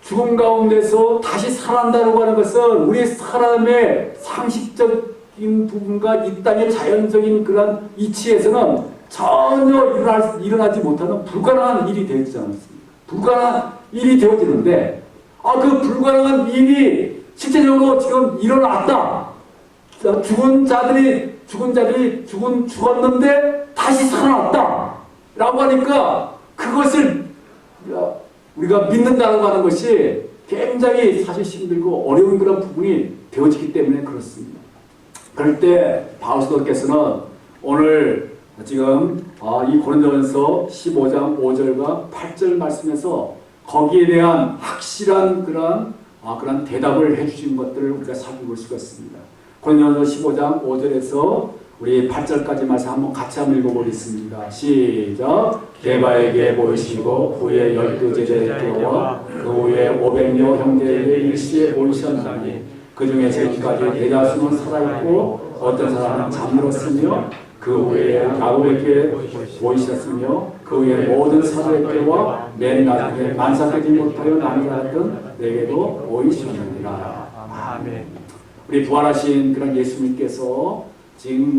죽음 가운데서 다시 살아난다고 하는 것은 우리 사람의 상식적인 부분과 이 땅의 자연적인 그런 이치에서는 전혀 일어나지 못하는 불가능한 일이 되어지지 않습니까? 불가능한 일이 되어지는데, 그 불가능한 일이 실제적으로 지금 일어났다. 죽었는데 다시 살아났다. 라고 하니까 그것을 우리가 믿는다고 하는 것이 굉장히 사실 힘들고 어려운 그런 부분이 되어지기 때문에 그렇습니다. 그럴 때 바울 사도께서는 오늘 지금 이 고린도전서 15장 5절과 8절 말씀에서 거기에 대한 확실한 그런 대답을 해주신 것들을 우리가 살펴볼 수가 있습니다. 고린도전서 15장 5절에서 우리 8절까지 말씀 한번 같이 한번 읽어보겠습니다. 시작. 게바에게 보이시고 후에 12제자에게와 그 후에 500여 형제에게 일시에 보이셨나니 그 중에 지금까지 대다수는 살아있고 어떤 사람은 잠들었으며 그 후에 야곱에게 보이셨으며 그 후에 모든 사도에게와 맨 나중에 만삭하지 못하여 남겨놨던 내게도 보이셨느니라. 아멘. 우리 부활하신 그런 예수님께서 지금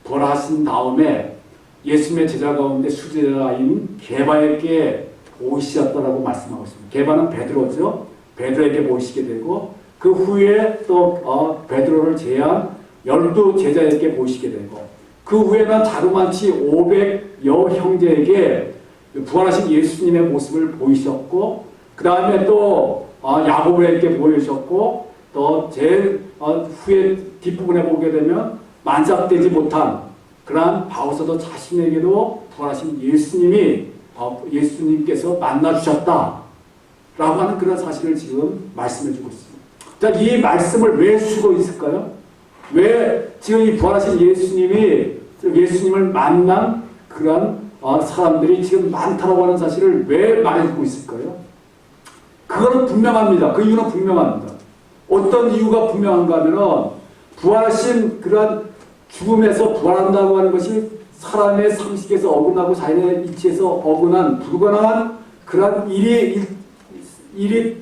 부활하신 다음에 예수님의 제자 가운데 수제자인 게바에게 보이셨다라고 말씀하고 있습니다. 게바는 베드로죠. 베드로에게 보이시게 되고 그 후에 또 베드로를 제한 12제자에게 보이시게 되고 그 후에는 자그마치 500여 형제에게 부활하신 예수님의 모습을 보이셨고 그 다음에 또 야고보에게 보이셨고 또 제일 후에 뒷부분에 보게 되면 만삭되지 못한 그러한 바울사도 자신에게도 부활하신 예수님께서 만나주셨다라고 하는 그런 사실을 지금 말씀해주고 있습니다. 자, 이 말씀을 왜 쓰고 있을까요? 왜 지금 이 부활하신 예수님을 만난 그런 사람들이 지금 많다라고 하는 사실을 왜 말해주고 있을까요? 그거는 분명합니다. 그 이유는 분명합니다. 어떤 이유가 분명한가 하면은 부활하신 그런 죽음에서 부활한다고 하는 것이 사람의 상식에서 어긋나고 자연의 이치에서 어긋난 불가능한 그런 일이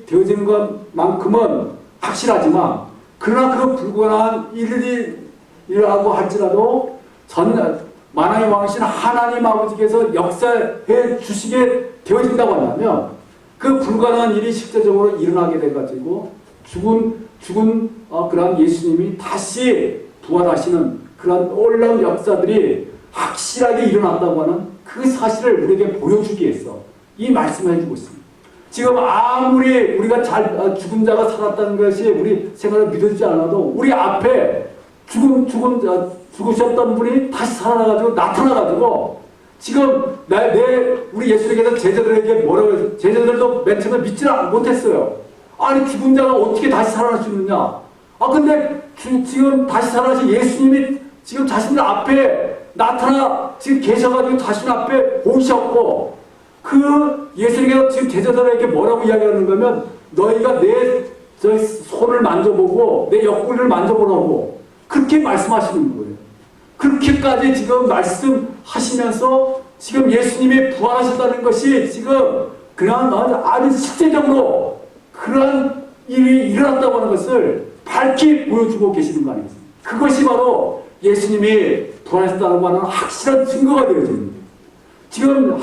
되어지는 것만큼은 확실하지만 그러나 그 불가능한 일이라고 할지라도 만왕의 왕이신 하나님 아버지께서 역사해 주시게 되어진다고 한다면 그 불가능한 일이 실제적으로 일어나게 돼가지고 죽은 그런 예수님이 다시 부활하시는 그런 놀라운 역사들이 확실하게 일어났다고 하는 그 사실을 우리에게 보여주기 위해서 이 말씀을 해주고 있습니다. 지금 아무리 우리가 죽은 자가 살았다는 것이 우리 생각을 믿어지지 않아도 우리 앞에 죽으셨던 분이 다시 살아나가지고 나타나가지고 지금 우리 예수님께서 제자들에게 뭐라고 해서 제자들도 맨 처음에 믿지를 못했어요. 아니 죽은 자가 어떻게 다시 살아날 수 있느냐? 근데 지금 다시 살아나신 예수님이 지금 자신들 앞에 나타나 지금 계셔가지고 자신 앞에 오셨고 그 예수님께서 지금 제자들에게 뭐라고 이야기하는 거면 너희가 저 손을 만져보고 내 옆구리를 만져보라고 그렇게 말씀하시는 거예요. 그렇게까지 지금 말씀하시면서 지금 예수님이 부활하셨다는 것이 지금 그냥 아주 실제적으로 그런 일이 일어났다고 하는 것을 밝히 보여주고 계시는 거 아니겠습니까? 그것이 바로 예수님이 부활하셨다고 하는 확실한 증거가 되어집니다. 지금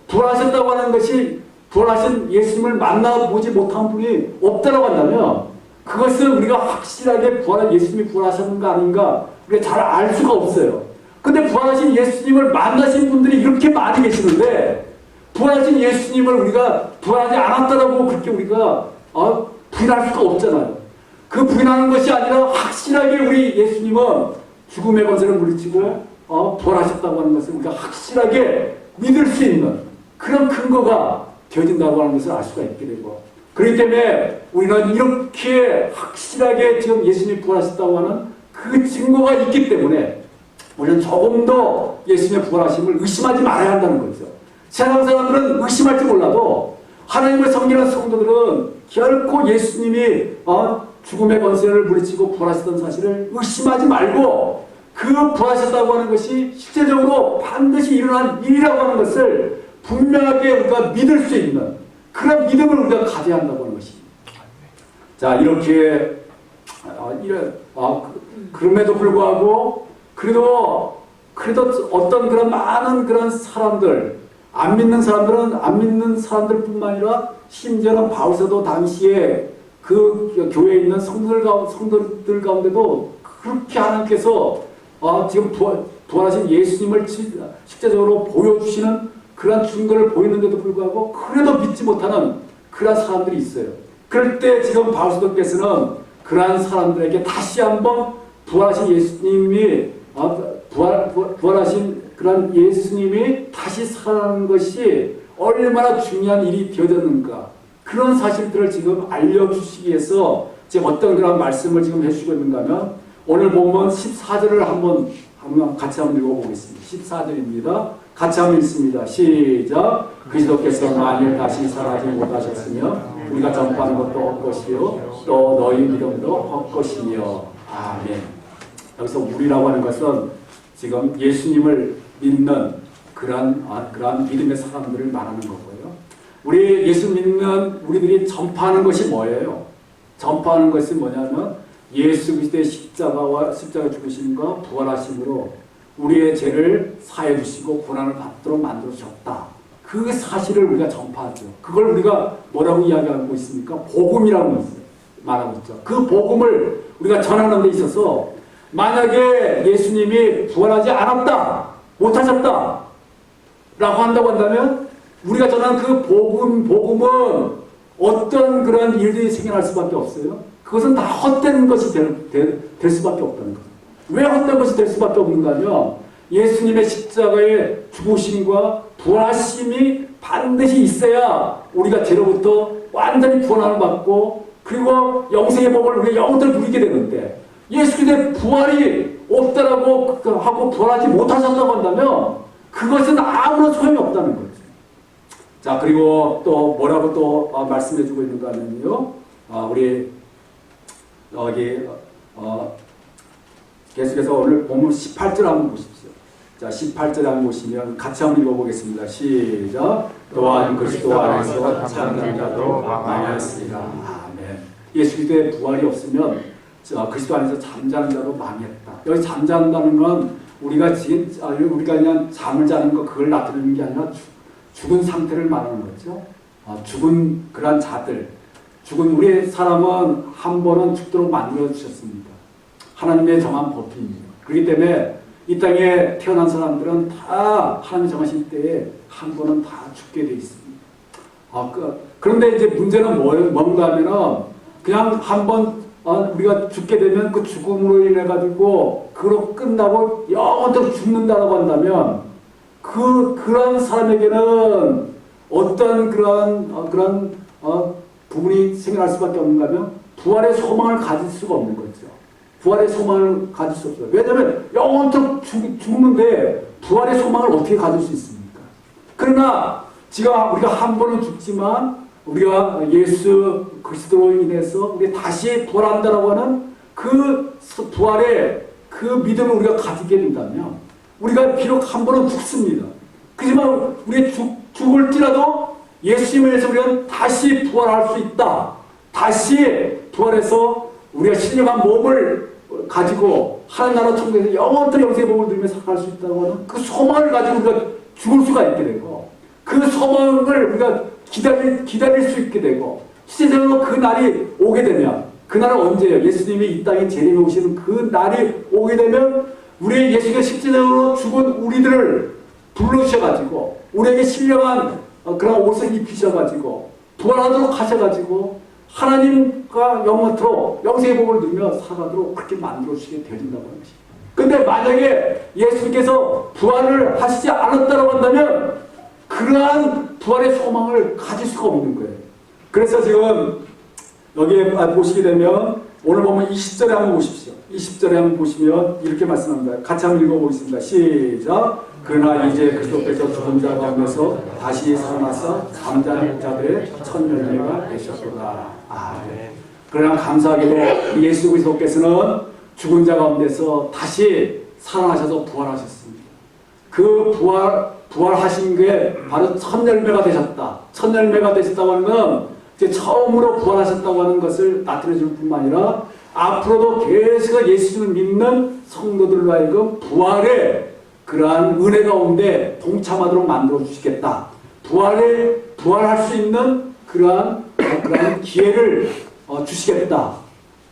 부활하셨다고 하는 것이 부활하신 예수님을 만나보지 못한 분이 없다고 한다면 그것은 우리가 확실하게 예수님이 부활하셨는가 아닌가 우리가 잘 알 수가 없어요. 근데 부활하신 예수님을 만나신 분들이 이렇게 많이 계시는데 부활하신 예수님을 우리가 부활하지 않았다라고 그렇게 우리가 부인할 수가 없잖아요. 그 부인하는 것이 아니라 확실하게 우리 예수님은 죽음의 권세를 물리치고 부활하셨다고 하는 것을 우리가 확실하게 믿을 수 있는 그런 근거가 되어진다고 하는 것을 알 수가 있게 되고 그렇기 때문에 우리는 이렇게 확실하게 지금 예수님이 부활하셨다고 하는 그 증거가 있기 때문에 우리는 조금 더 예수님의 부활하심을 의심하지 말아야 한다는 거죠. 세상 사람들은 의심할지 몰라도 하나님을 섬기는 성도들은 결코 예수님이 죽음의 권세를 물리치고 부활하셨던 사실을 의심하지 말고 그 부활하셨다고 하는 것이 실제적으로 반드시 일어난 일이라고 하는 것을 분명하게 우리가 믿을 수 있는 그런 믿음을 우리가 가져야 한다고 하는 것입니다. 자, 이렇게 그럼에도 불구하고 그래도 어떤 그런 많은 그런 사람들 안 믿는 사람들뿐만 아니라 심지어는 바울사도 당시에 그 교회에 있는 성도들 가운데도 그렇게 하나님께서 지금 부활하신 예수님을 실제적으로 보여주시는 그런 증거를 보이는데도 불구하고 그래도 믿지 못하는 그런 사람들이 있어요. 그럴 때 지금 바울사도께서는 그러한 사람들에게 다시 한번 부활하신 예수님이 부활하신 그런 예수님이 다시 살아나는 것이 얼마나 중요한 일이 되어졌는가 그런 사실들을 지금 알려주시기 위해서 지금 어떤 그런 말씀을 지금 해주시고 있는가 하면 오늘 보면 14절을 한번 같이 한번 읽어보겠습니다. 14절입니다. 같이 한번 읽습니다. 시작. 그리스도께서 만일 다시 살아나지 못하셨으며 우리가 전파하는 것도 헛것이요 또 너희 믿음도 헛것이며 아멘. 여기서 우리라고 하는 것은 지금 예수님을 믿는 그러한 믿음의 사람들을 말하는 거고요. 우리 예수 믿는 우리들이 전파하는 것이 뭐예요? 전파하는 것이 뭐냐면 예수 그리스도의 십자가 죽으심과 부활하심으로 우리의 죄를 사해 주시고 고난을 받도록 만들어 주셨다. 그 사실을 우리가 전파하죠. 그걸 우리가 뭐라고 이야기하고 있습니까? 복음이라고 말하고 있죠. 그 복음을 우리가 전하는 데 있어서 만약에 예수님이 부활하지 않았다, 못하셨다 라고 한다고 한다면 우리가 전하는 그 복음은 어떤 그런 일들이 생겨날 수밖에 없어요. 그것은 다 헛된 것이 될 수밖에 없다는 거죠. 왜 헛된 것이 될 수밖에 없는가 하면 예수님의 십자가의 죽으심과 부활하심이 반드시 있어야 우리가 죄로부터 완전히 구원을 받고 그리고 영생의 복을 우리가 영원토록 누리게 되는데 예수 그리스도의 부활이 없다라고 하고 부활하지 못하셨다고 한다면 그것은 아무런 소용이 없다는 거죠. 자, 그리고 또 뭐라고 또 말씀해주고 있는가 하면요. 우리 여기 계속해서 오늘 본문 18절 한번 보십시오. 자, 18절 한번 보시면 같이 한번 읽어보겠습니다. 시작. 또한 그리스도 안에서 잠든 자도 망하였습니다. 아멘. 예수 그리스도의 부활이 없으면 그리스도 안에서 잠자는 자도 망했다. 여기 잠잔다는 건 우리가 그냥 잠을 자는 거 그걸 나타내는 게 아니라 죽은 상태를 말하는 거죠. 죽은 그런 자들, 죽은 우리 사람은 한 번은 죽도록 만들어 주셨습니다. 하나님의 정한 법입니다. 그렇기 때문에 이 땅에 태어난 사람들은 다 하나님이 정하신 때에 한 번은 다 죽게 돼 있습니다. 그런데 이제 문제는 뭔가 하면은 그냥 한번 우리가 죽게 되면 그 죽음으로 인해 가지고 그로 끝나고 영원토록 죽는다라고 한다면 그런 사람에게는 어떤 그런 부분이 생겨날 수밖에 없는가 하면 부활의 소망을 가질 수가 없는 거죠. 부활의 소망을 가질 수 없어요. 왜냐하면 영원토록 죽는데 부활의 소망을 어떻게 가질 수 있습니까? 그러나 우리가 한 번은 죽지만 우리가 예수 그리스도로 인해서 우리 다시 부활한다라고 하는 그 부활의 그 믿음을 우리가 가지게 된다면 우리가 비록 한 번은 죽습니다. 그렇지만 우리 죽을지라도 예수님을 위해서 우리는 다시 부활할 수 있다. 다시 부활해서 우리가 신령한 몸을 가지고 하나님 나라 천국에서 영원토록 영생의 복을 누리며 살아갈 수 있다고 하는 그 소망을 가지고 우리가 죽을 수가 있게 되고 그 소망을 우리가 기다릴 수 있게 되고 실제로 그 날이 오게 되면 그날은 언제예요? 예수님이 이 땅에 재림해 오시는 그 날이 오게 되면 우리 예수가 실제로 죽은 우리들을 불러주셔가지고 우리에게 신령한 그런 옷을 입히셔가지고 부활하도록 하셔가지고 하나님과 영원토록 영생의 복을 누리며 살아가도록 그렇게 만들어주시게 되신다고 하는 것입니다. 근데 만약에 예수님께서 부활을 하시지 않았다고 한다면 그러한 부활의 소망을 가질 수가 없는 거예요. 그래서 지금 여기에 보시게 되면 오늘 보면 20절에 한번 보십시오. 20절에 한번 보시면 이렇게 말씀합니다. 같이 한번 읽어보겠습니다. 시작. 그러나 이제 그리스도께서 죽은 자 가운데서 다시 살아나서 잠자는 자들의 첫 열매가 되셨도다. 아멘. 그러나 감사하게도 예수 그리스도께서는 죽은 자 가운데서 다시 살아나셔서 부활하셨습니다. 그 부활하신 게 바로 첫 열매가 되셨다. 첫 열매가 되셨다고 하는 건 이제 처음으로 부활하셨다고 하는 것을 나타내줄 뿐만 아니라 앞으로도 계속 예수님을 믿는 성도들로 하여금 부활의 그러한 은혜 가운데 동참하도록 만들어 주시겠다. 부활할 수 있는 그러한 기회를 주시겠다.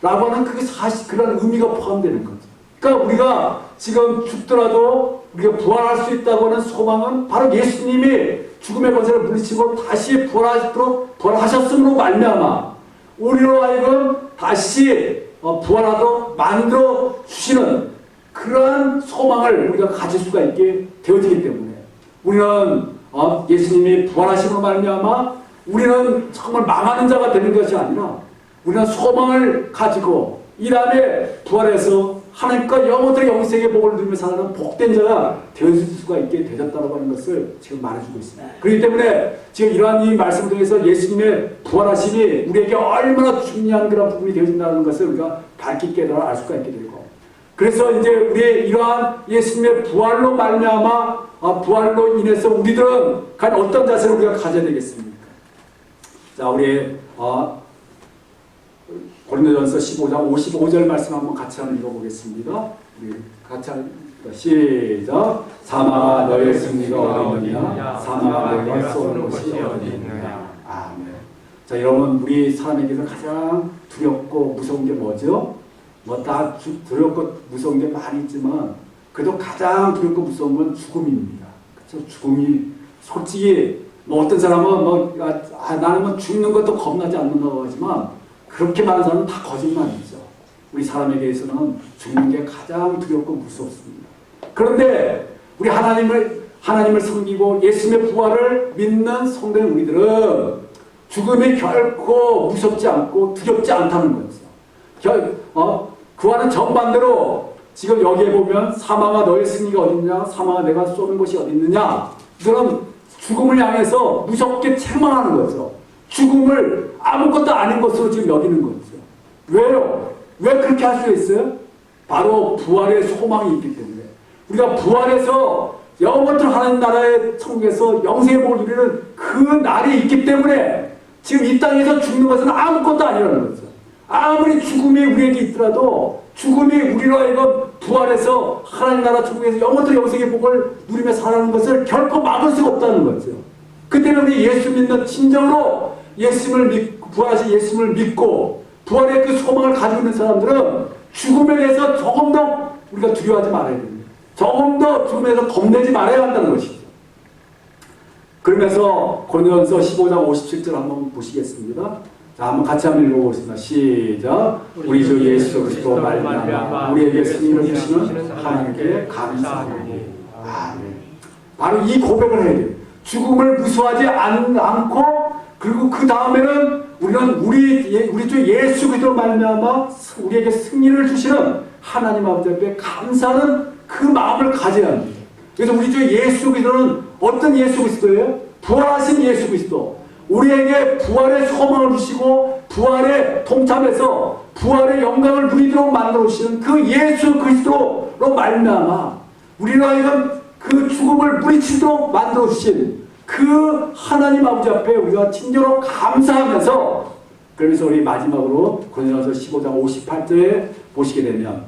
라고 하는 그게 사실 그런 의미가 포함되는 거죠. 그러니까 우리가 지금 죽더라도 우리가 부활할 수 있다고 하는 소망은 바로 예수님이 죽음의 권세를 물리치고 다시 부활하셨음으로 말미암아 우리로 하여금 다시 부활하도록 만들어 주시는 그러한 소망을 우리가 가질 수가 있게 되어지기 때문에 우리는 예수님이 부활하심으로 말미암아 우리는 정말 망하는 자가 되는 것이 아니라 우리는 소망을 가지고 이 다음에 부활해서 하나님과 영원토록 영생의 복을 누리며 사는 복된 자가 되어질 수가 있게 되셨다고 하는 것을 지금 말해주고 있습니다. 그렇기 때문에 지금 이러한 이 말씀 통해서 예수님의 부활하심이 우리에게 얼마나 중요한 그런 부분이 되어진다는 것을 우리가 밝히 깨달아 알 수가 있게 되고 그래서 이제 우리의 이러한 예수님의 부활로 말미암아 부활로 인해서 우리들은 과연 어떤 자세를 우리가 가져야 되겠습니까? 자, 우리 고린도전서 15장 55절 말씀 한번 같이 한번 읽어보겠습니다. 우리 같이 시작. 사망아 너의 승리가 어디 있느냐? 사망아 내가 쏘는 곳이 어디 있느냐? 아멘. 자, 여러분 우리 사람에게서 가장 두렵고 무서운 게 뭐죠? 뭐 다 두렵고 무서운 게 많이 있지만 그래도 가장 두렵고 무서운 건 죽음입니다. 그렇죠? 죽음이 솔직히 뭐 어떤 사람은 나는 뭐 죽는 것도 겁나지 않는다고 하지만 그렇게 많은 사람은 다 거짓말이죠. 우리 사람에게서는 죽는 게 가장 두렵고 무섭습니다. 그런데 우리 하나님을 섬기고 예수님의 부활을 믿는 성도인 우리들은 죽음이 결코 무섭지 않고 두렵지 않다는 거죠. 그와는 정반대로 지금 여기에 보면 사망아 너의 승리가 어딨냐? 사망아 내가 쏘는 곳이 어딨느냐? 이들은 죽음을 향해서 무섭게 책망하는 거죠. 죽음을 아무것도 아닌 것으로 지금 여기는 거죠. 왜요? 왜 그렇게 할 수 있어요? 바로 부활의 소망이 있기 때문에 우리가 부활해서 영원토록 하나님 나라의 천국에서 영생의 복을 누리는 그 날이 있기 때문에 지금 이 땅에서 죽는 것은 아무것도 아니라는 거죠. 아무리 죽음이 우리에게 있더라도 죽음이 우리로 하여금 부활해서 하나님 나라 천국에서 영원토록 영생의 복을 누리며 살아가는 것을 결코 막을 수가 없다는 거죠. 그 때문에 우리 예수 믿는 진정으로 부활하신 예수님을 믿고 부활의 그 소망을 가지고 있는 사람들은 죽음에 대해서 조금 더 우리가 두려워하지 말아야 됩니다. 조금 더 죽음에서 겁내지 말아야 한다는 것이죠. 그러면서 고린도전서 15장 57절 한번 보시겠습니다. 자, 한번 같이 한번 읽어보겠습니다. 시작. 우리 주 예수 그리스도 말미암아 우리에게 승리를 주시는 하나님께 감사하니. 아멘. 바로 이 고백을 해야 돼요. 죽음을 무서워하지 않고 그리고 그 다음에는 우리는 우리 주 예수 그리스도로 말미암아 우리에게 승리를 주시는 하나님 아버지 앞에 감사하는 그 마음을 가져야 합니다. 그래서 우리 주 예수 그리스도는 어떤 예수 그리스도예요? 부활하신 예수 그리스도. 우리에게 부활의 소망을 주시고 부활에 동참해서 부활의 영광을 누리도록 만들어 주시는 그 예수 그리스도로 말미암아 우리로 하여금 그 죽음을 물리치도록 만들어 주신 그 하나님 아버지 앞에 우리가 진정으로 감사하면서, 그러면서 우리 마지막으로 고린도전서 15장 58절에 보시게 되면,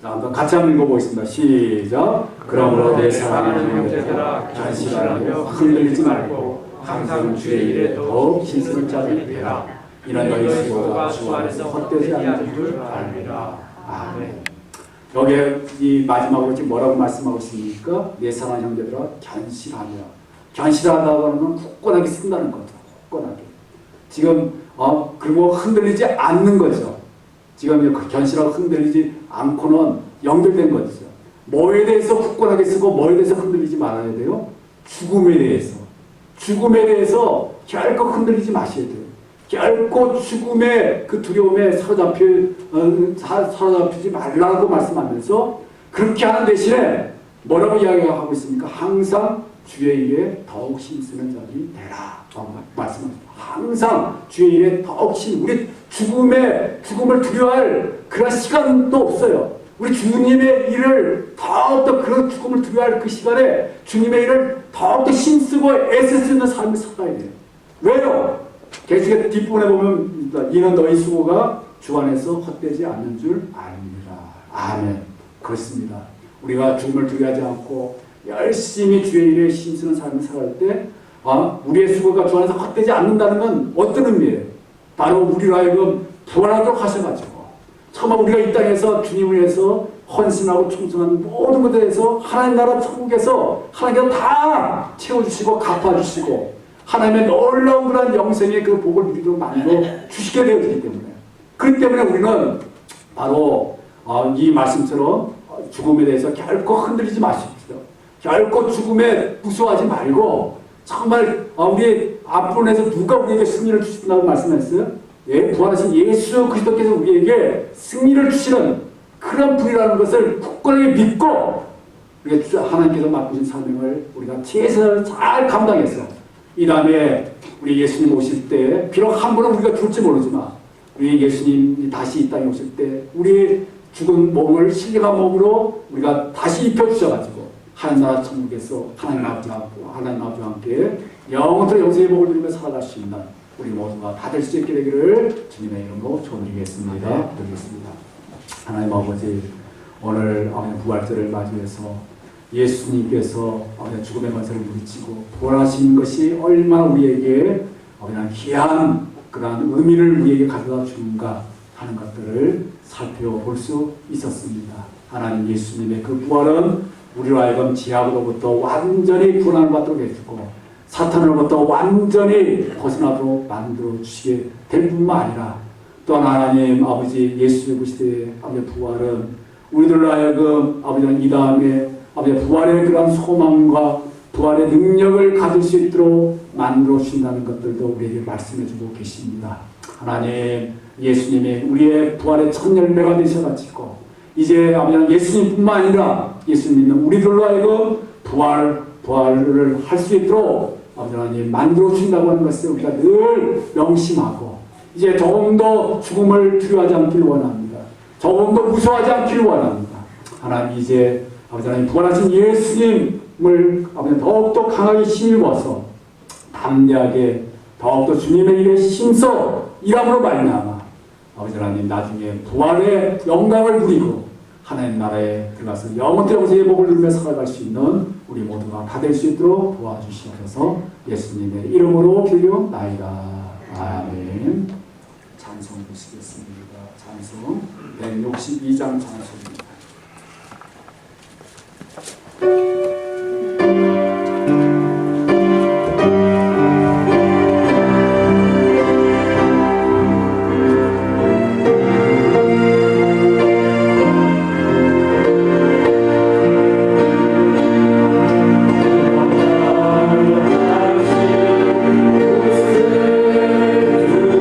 자, 한번 같이 한번 읽어보겠습니다. 시작. 그러므로 내 사랑하는 형제들아 견실하며 흔들리지 말고 항상 주의 일에 더욱 힘쓰는 자들이 되라. 이는 너희 수고가 주 안에서 헛되지 않는 줄 압니다. 아멘. 여기에 이 마지막으로 지금 뭐라고 말씀하고 있습니까? 내 사랑하는 형제들아 견실하며. 견실하다고 하면 굳건하게 쓴다는 거죠. 굳건하게. 지금 그리고 흔들리지 않는 거죠. 지금 견실하고 흔들리지 않고는 연결된 거죠. 뭐에 대해서 굳건하게 쓰고 뭐에 대해서 흔들리지 말아야 돼요? 죽음에 대해서. 죽음에 대해서 결코 흔들리지 마셔야 돼요. 결코 죽음의 그 두려움에 사로잡히지 말라고 말씀하면서 그렇게 하는 대신에 뭐라고 이야기하고 있습니까? 항상 주의 일에 더욱 힘쓰는 자들이 되라. 말씀합니다. 항상 주의 일에 더욱 우리 죽음을 두려워할 그런 시간도 없어요. 우리 주님의 일을 더욱더 그런 죽음을 두려워할 그 시간에 주님의 일을 더욱더 힘쓰고 애쓸 수 있는 삶을 살아야 돼요. 왜요? 계시록 뒷부분에 보면 이는 너희 수고가 주 안에서 헛되지 않는 줄 압니다. 아멘. 그렇습니다. 우리가 죽음을 두려워하지 않고 열심히 주의 일에 힘쓰는 삶을 살아갈 때 우리의 수고가 주 안에서 헛되지 않는다는 건 어떤 의미예요? 바로 우리로 하여금 부활하도록 하셔가지고 정말 우리가 이 땅에서 주님을 위해서 헌신하고 충성하는 모든 것에 대해서 하나님 나라 천국에서 하나님께서 다 채워주시고 갚아주시고 하나님의 놀라운 그런 영생의 그 복을 누리도록 만들어 주시게 되어지기 때문에, 그렇기 때문에 우리는 바로 이 말씀처럼 죽음에 대해서 결코 흔들리지 마십시오. 결코 죽음에 무서워하지 말고 정말 우리 앞부분에서 누가 우리에게 승리를 주신다고 말씀했어요? 예, 부활하신 예수 그리스도께서 우리에게 승리를 주시는 그런 분이라는 것을 굳건하게 믿고 우리가 하나님께서 맡기신 사명을 우리가 최선을 잘 감당해서 이 다음에 우리 예수님 오실 때 비록 한 번은 우리가 죽을지 모르지만 우리 예수님이 다시 이 땅에 오실 때 우리 죽은 몸을 신령한 몸으로 우리가 다시 입혀주셔가지고 하나님 나라 천국에서 하나님 아버지와 함께 영원토록 영생의 복을 누리며 살아갈 수 있는 우리 모두가 다 될 수 있게 되기를 주님의 이름으로 축원드리겠습니다. 드리겠습니다. 하나님 아버지, 오늘 부활절을 맞이해서 예수님께서 죽음의 권세를 물리치고 부활하신 것이 얼마나 우리에게 귀한 그러한 의미를 우리에게 가져다 주는가 하는 것들을 살펴볼 수 있었습니다. 하나님, 예수님의 그 부활은 우리로 하여금 지하로부터 완전히 구원받도록 해주고 사탄으로부터 완전히 벗어나도록 만들어 주시게 될 뿐만 아니라 또한 하나님 아버지, 예수의 그 시대의 부활은 우리들로 하여금 아버지는 이 다음에 부활의 그런 소망과 부활의 능력을 가질 수 있도록 만들어 주신다는 것들도 우리에게 말씀해 주고 계십니다. 하나님, 예수님이 우리의 부활의 첫 열매가 되셔가지고 이제 아버지 예수님뿐만 아니라 예수님 믿는 우리들로 하여금 부활을 할 수 있도록 아버지 하나님 만들어 주신다고 하는 것을 우리가 늘 명심하고 이제 조금 더 죽음을 두려워하지 않길 원합니다. 조금 더 무서워하지 않길 원합니다. 하나님, 이제 아버지 하나님 부활하신 예수님을 아버지 더욱더 강하게 힘입어서 담대하게 더욱더 주님의 일에 힘써 일함으로 말미암아 아버지 하나님 나중에 부활의 영광을 누리고 하나님 나라에 들어가서 영원토록 영생의 복을 누리며 살아갈 수 있는 우리 모두가 다 될 수 있도록 도와주시옵소서. 예수님의 이름으로 기도나이다. 아멘. 찬송 보시겠습니다. 찬송 162장 찬송입니다. 주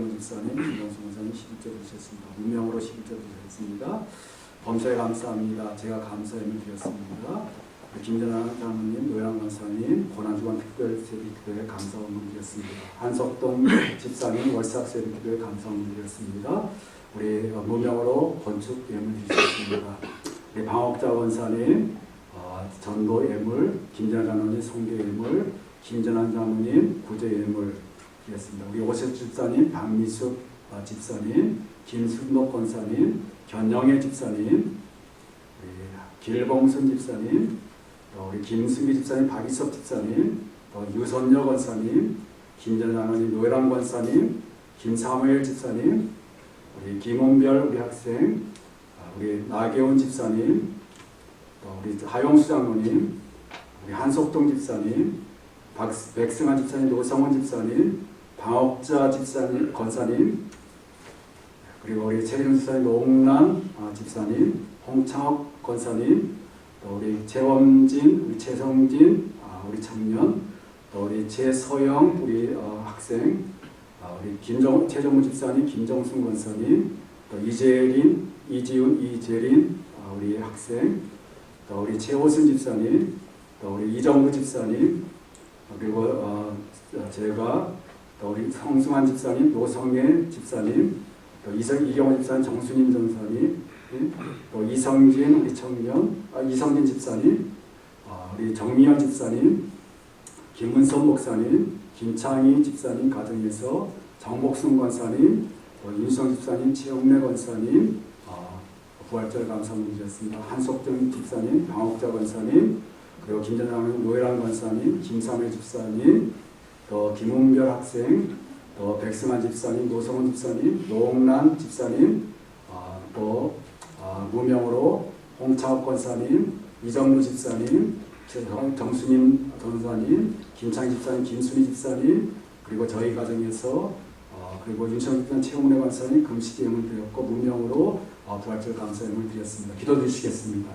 이정우 집사님, 김정수 목사님 11절 주셨습니다. 무명으로 11절 주셨습니다. 범사에 감사합니다. 제가 감사함을 드렸습니다. 김전환 장로님, 노양 권사님, 고난주간 특별세비기도에 감사원을 드렸습니다. 한석동 집사님, 월삭세비기도에 감사원을 드렸습니다. 우리 무명으로 건축 예물 드렸습니다. 우리 방옥자 권사님, 전도 예물, 김전환 장로님 성교 예물, 김전환 장로님 구제 예물 드렸습니다. 우리 오셉 집사님, 박미숙 집사님, 김순덕 권사님, 견영애 집사님, 길봉순 집사님, 우리 김승기 집사님, 박이섭 집사님, 유선여 권사님, 김전환 장로님, 노회랑 권사님, 김사무엘 집사님, 우리 김홍별 우리 학생, 우리 나계훈 집사님, 우리 하용수 장로님, 우리 한석동 집사님, 백승환 집사님, 노성원 집사님, 방옥자 집사님, 권사님, 그리고 우리 최일훈 집사님, 노홍란 집사님, 홍창욱 권사님, 또 우리 최원진, 우리 최성진, 우리 청년, 또 우리 최서영, 우리 학생, 우리 최정무 집사님, 김정순 권사님, 또 이재린, 이지훈, 이재린, 우리 학생, 또 우리 최호순 집사님, 또 우리 이정구 집사님, 그리고 제가 또 우리 성승환 집사님, 노성애 집사님, 또 이경호 집사님, 정순임 전사님, 또 이성진 우리 청년, 이성진 집사님, 우리 정미연 집사님, 김문선 목사님, 김창희 집사님 가정에서 정복순 권사님, 윤성 집사님, 최영래 권사님, 부활절 감사합니다 드렸습니다. 한석정 집사님, 방옥자 권사님, 그리고 김전환 노회란 권사님, 김삼일 집사님, 또 김홍별 학생, 또 백승환 집사님, 노성원 집사님, 노홍란 집사님, 또 무명으로 홍창욱 권사님, 이정루 집사님, 정수님 전사님, 김창희 집사님, 김순희 집사님, 그리고 저희 가정에서 그리고 윤성 집사님, 최홍래 권사님 금식 예물 드렸고 무명으로 부활절 감사 예물 드렸습니다. 기도 드리시겠습니다.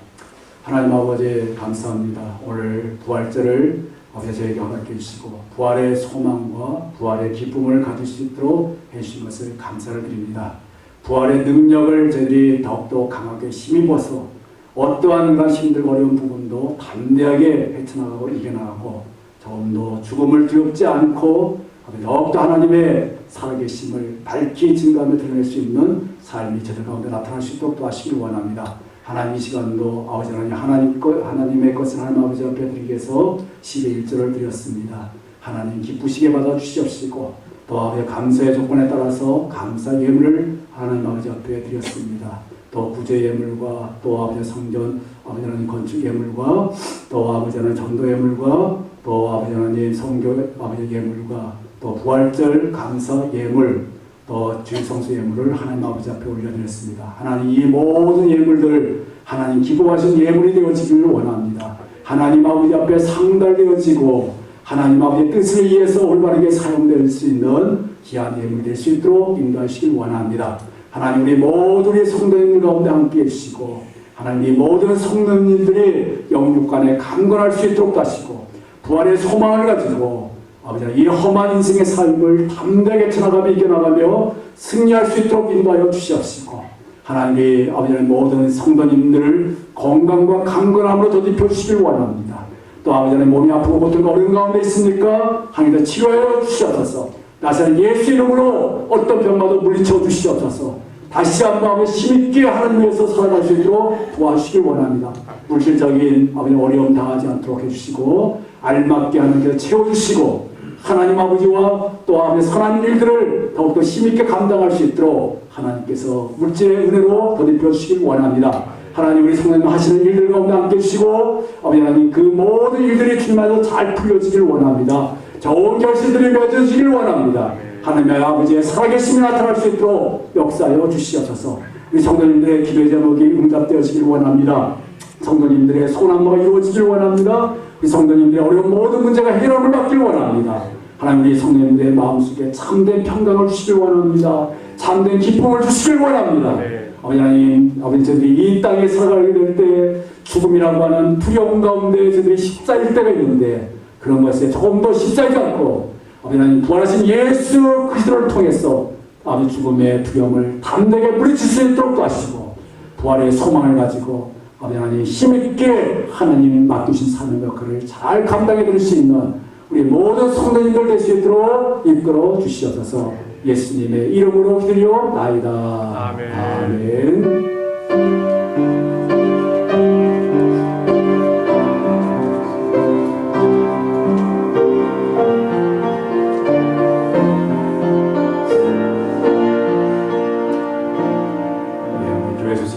하나님 아버지 감사합니다. 오늘 부활절을 저에게 허락해 주시고 부활의 소망과 부활의 기쁨을 가질 수 있도록 해주신 것을 감사를 드립니다. 부활의 능력을 저희들이 더욱더 강하게 힘입어서 어떠한 힘들고 어려운 부분도 담대하게 헤쳐나가고 이겨나가고 조금 더 죽음을 두렵지 않고 더욱더 하나님의 살아계심을 밝히 증거하며 드러낼 수 있는 삶이 저들 가운데 나타날 수 있도록 도와주시길 원합니다. 하나님 이 시간도 아버지 하나님 하나님의 것을 하나님 아버지 앞에 드리기 위해서 10의 1조를 드렸습니다. 하나님 기쁘시게 받아 주시옵시고 또 아버지 감사의 조건에 따라서 감사 예물을 하나님 아버지 앞에 드렸습니다. 또 구제 예물과 또 아버지 성전 아버지 하나님 건축 예물과 또 아버지 하나님 전도 예물과 또 아버지 하나님 성교 아버지 예물과 또 부활절 감사 예물 또 주일성수 예물을 하나님 아버지 앞에 올려드렸습니다. 하나님 이 모든 예물들 하나님 기뻐하신 예물이 되어지기를 원합니다. 하나님 아버지 앞에 상달되어지고 하나님 아버지의 뜻을 위해서 올바르게 사용될 수 있는 귀한 예물이 될 수 있도록 인도하시길 원합니다. 하나님 우리 모든 우리 성도님들 가운데 함께 해주시고 하나님 이 모든 성도님들이 영육간에 강건할 수 있도록 하시고 부활의 소망을 가지고 아버지 이 험한 인생의 삶을 담대하게 쳐나가며 이겨나가며 승리할 수 있도록 인도하여 주시옵시고 하나님이 아버지의 모든 성도님들을 건강과 강건함으로 덧입혀 주시길 원합니다. 또 아버지의 몸이 아프고 고통 어려운 가운데 있으니까 하나님 치료하여 주시옵소서. 나사렛 예수 이름으로 어떤 병마도 물리쳐 주시옵소서. 다시 한번 힘있게 하나님께서 살아갈 수 있도록 도와주시길 원합니다. 물질적인 아버지 어려움 당하지 않도록 해주시고 알맞게 하나님께서 채워주시고 하나님 아버지와 또 아버지 선한 일들을 더욱더 힘있게 감당할 수 있도록 하나님께서 물질의 은혜로 덧입혀 주시길 원합니다. 하나님 우리 성도님 하시는 일들 가운데 함께 해주시고 아버지 하나님 그 모든 일들이 주님께서 잘 풀려지길 원합니다. 좋은 결실들이 맺어지길 원합니다. 하나님의 아버지의 살아계심이 나타날 수 있도록 역사하여 주시옵소서. 우리 성도님들의 기도의 제목이 응답되어지길 원합니다. 성도님들의 소원함과 이루어지길 원합니다. 우리 성도님들의 어려운 모든 문제가 해결을 받길 원합니다. 하나님 우리 성도님들의 마음속에 참된 평강을 주시길 원합니다. 참된 기쁨을 주시길 원합니다. 아버지 하나님, 아버지 저희들이 이 땅에 살아가게 될 때 죽음이라고 하는 두려움 가운데 저희들이 십자일 때가 있는데 그런 것에 조금 더 십자이지 않고 아버지 하나님 부활하신 예수 그리스도를 통해서 아버지 죽음의 두려움을 담대하게 물리칠 수 있도록 도와주시고 부활의 소망을 가지고 아버지 하나님 힘있게 하나님이 맡기신 사명 역할을 잘 감당해 드릴 수 있는 우리 모든 성도님들 될 수 있도록 이끌어 주시옵소서. 예수님의 이름으로 기도리옵나이다. 아멘. 아멘.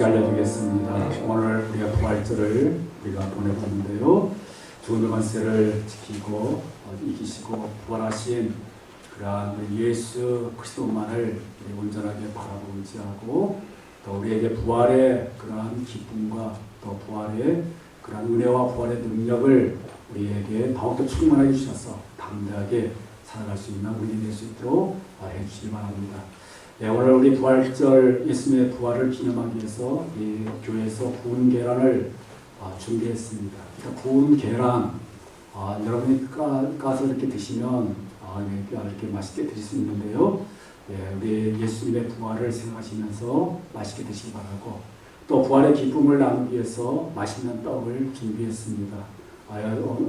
알려주겠습니다. 오늘 우리가 부활절을 우리가 보내봤는데요. 죽음의 권세를 지키고 이기시고 부활하신 그러한 예수 그리스도만을 우리 온전하게 바라보고 의지하고 또 우리에게 부활의 그러한 기쁨과 또 부활의 그러한 은혜와 부활의 능력을 우리에게 더욱더 충만하게 주셔서 담대하게 살아갈 수 있는 우리 될 수 있도록 해주시기 바랍니다. 네, 오늘 우리 부활절 예수님의 부활을 기념하기 위해서 이 교회에서 구운 계란을 준비했습니다. 그러니까 구운 계란 여러분이 까서 이렇게 드시면 이렇게 맛있게 드실 수 있는데요. 네, 우리 예수님의 부활을 생각하시면서 맛있게 드시기 바라고 또 부활의 기쁨을 나누기 위해서 맛있는 떡을 준비했습니다.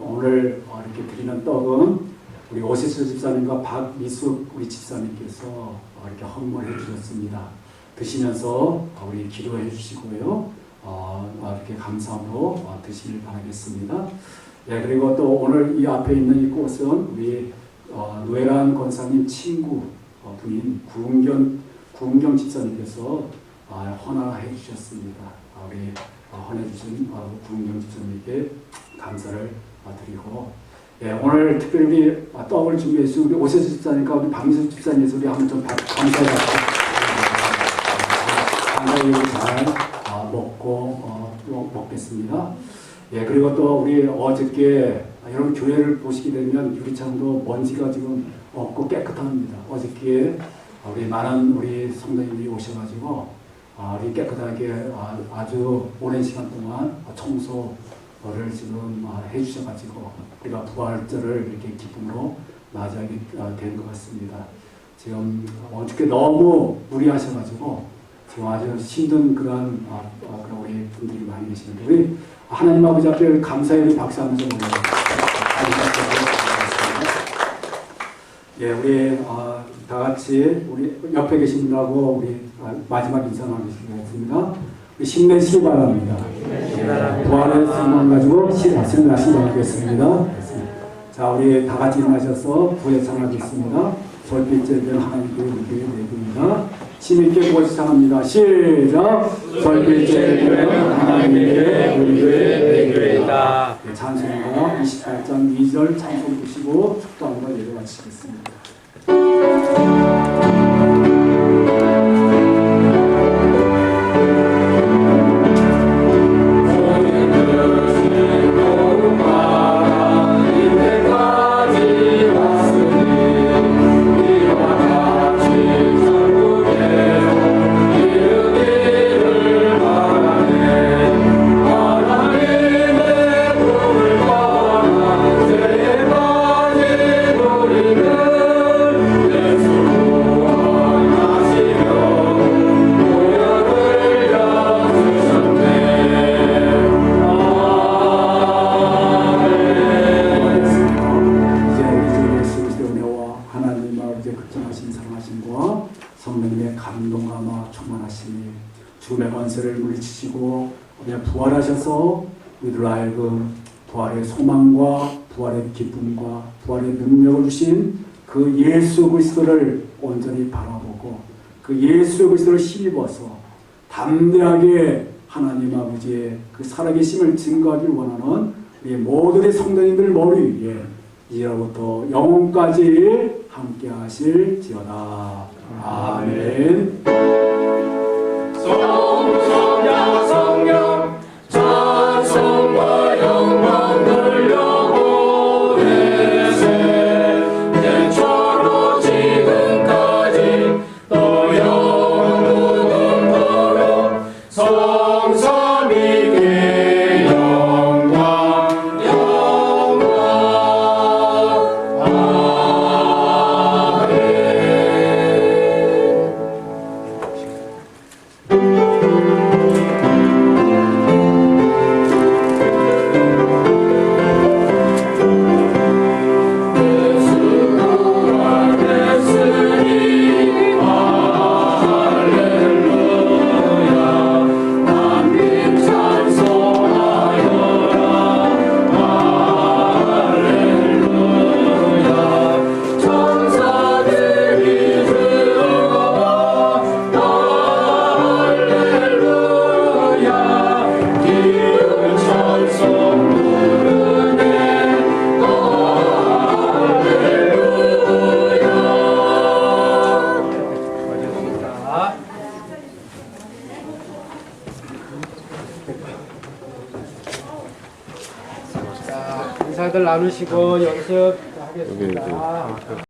오늘 이렇게 드리는 떡은 우리 오세스 집사님과 박미숙 우리 집사님께서 이렇게 헌물해 주셨습니다. 드시면서 우리 기도해 주시고요. 이렇게 감사함으로 드시길 바라겠습니다. 예, 그리고 또 오늘 이 앞에 있는 이 꽃은 우리 노예란 권사님 친구 분인 구은경 집사님께서 헌화해 주셨습니다. 우리 헌해 주신 구은경 집사님께 감사를 드리고 예, 오늘 특별히 떡을 준비해서 우리 오세수 집사님과 우리 박미수 집사님에서 우리 한번 좀 감사해서 상당히 잘 먹고 먹겠습니다. 예, 그리고 또 우리 어저께 여러분 교회를 보시게 되면 유리창도 먼지가 지금 없고 깨끗합니다. 어저께 우리 많은 우리 성도님들이 오셔가지고 우리 깨끗하게 아주 오랜 시간 동안 청소를 지금 해주셔가지고 우리가 부활절을 이렇게 기쁨으로 맞이하게 된 것 같습니다. 지금 어저께 너무 무리하셔가지고 지금 아주 힘든 그런 우리 분들이 많이 계시는데 우리 하나님 아버지 앞에 감사의 박수하면서 예, 우리 다 같이 우리 옆에 계신 분하고 우리 마지막 인사 나누시겠습니다. 힘내시기 바랍니다. 부활의 소망 가지고 생각하시기 바라겠습니다. 자, 우리 다 같이 일어나셔서 부의 찬양하겠습니다. 별빛에 된 하나님께 우리의 내부입니다. 힘있게 부의 찬양합니다. 시작! 별빛에 된 하나님께 우리의 내부이다. 찬송가 28장 2절 찬송 보시고 축도함으로 예배 마치겠습니다. 부활하셔서 우리들 하여금 부활의 소망과 부활의 기쁨과 부활의 능력을 주신 그 예수 그리스도를 온전히 바라보고 그 예수 그리스도를 힘입어서 담대하게 하나님 아버지의 그 살아계심을 증거하길 원하는 우리 모든 성도님들 머리 위에 이제부터 영원까지 함께 하실지어다. 아멘. 성령 성령 찬송과 영광 돌려보내세 내초로 지금까지 또 영원토록 성삼위께 영광 영광 아멘. 다들 나누시고 여기서 하겠습니다.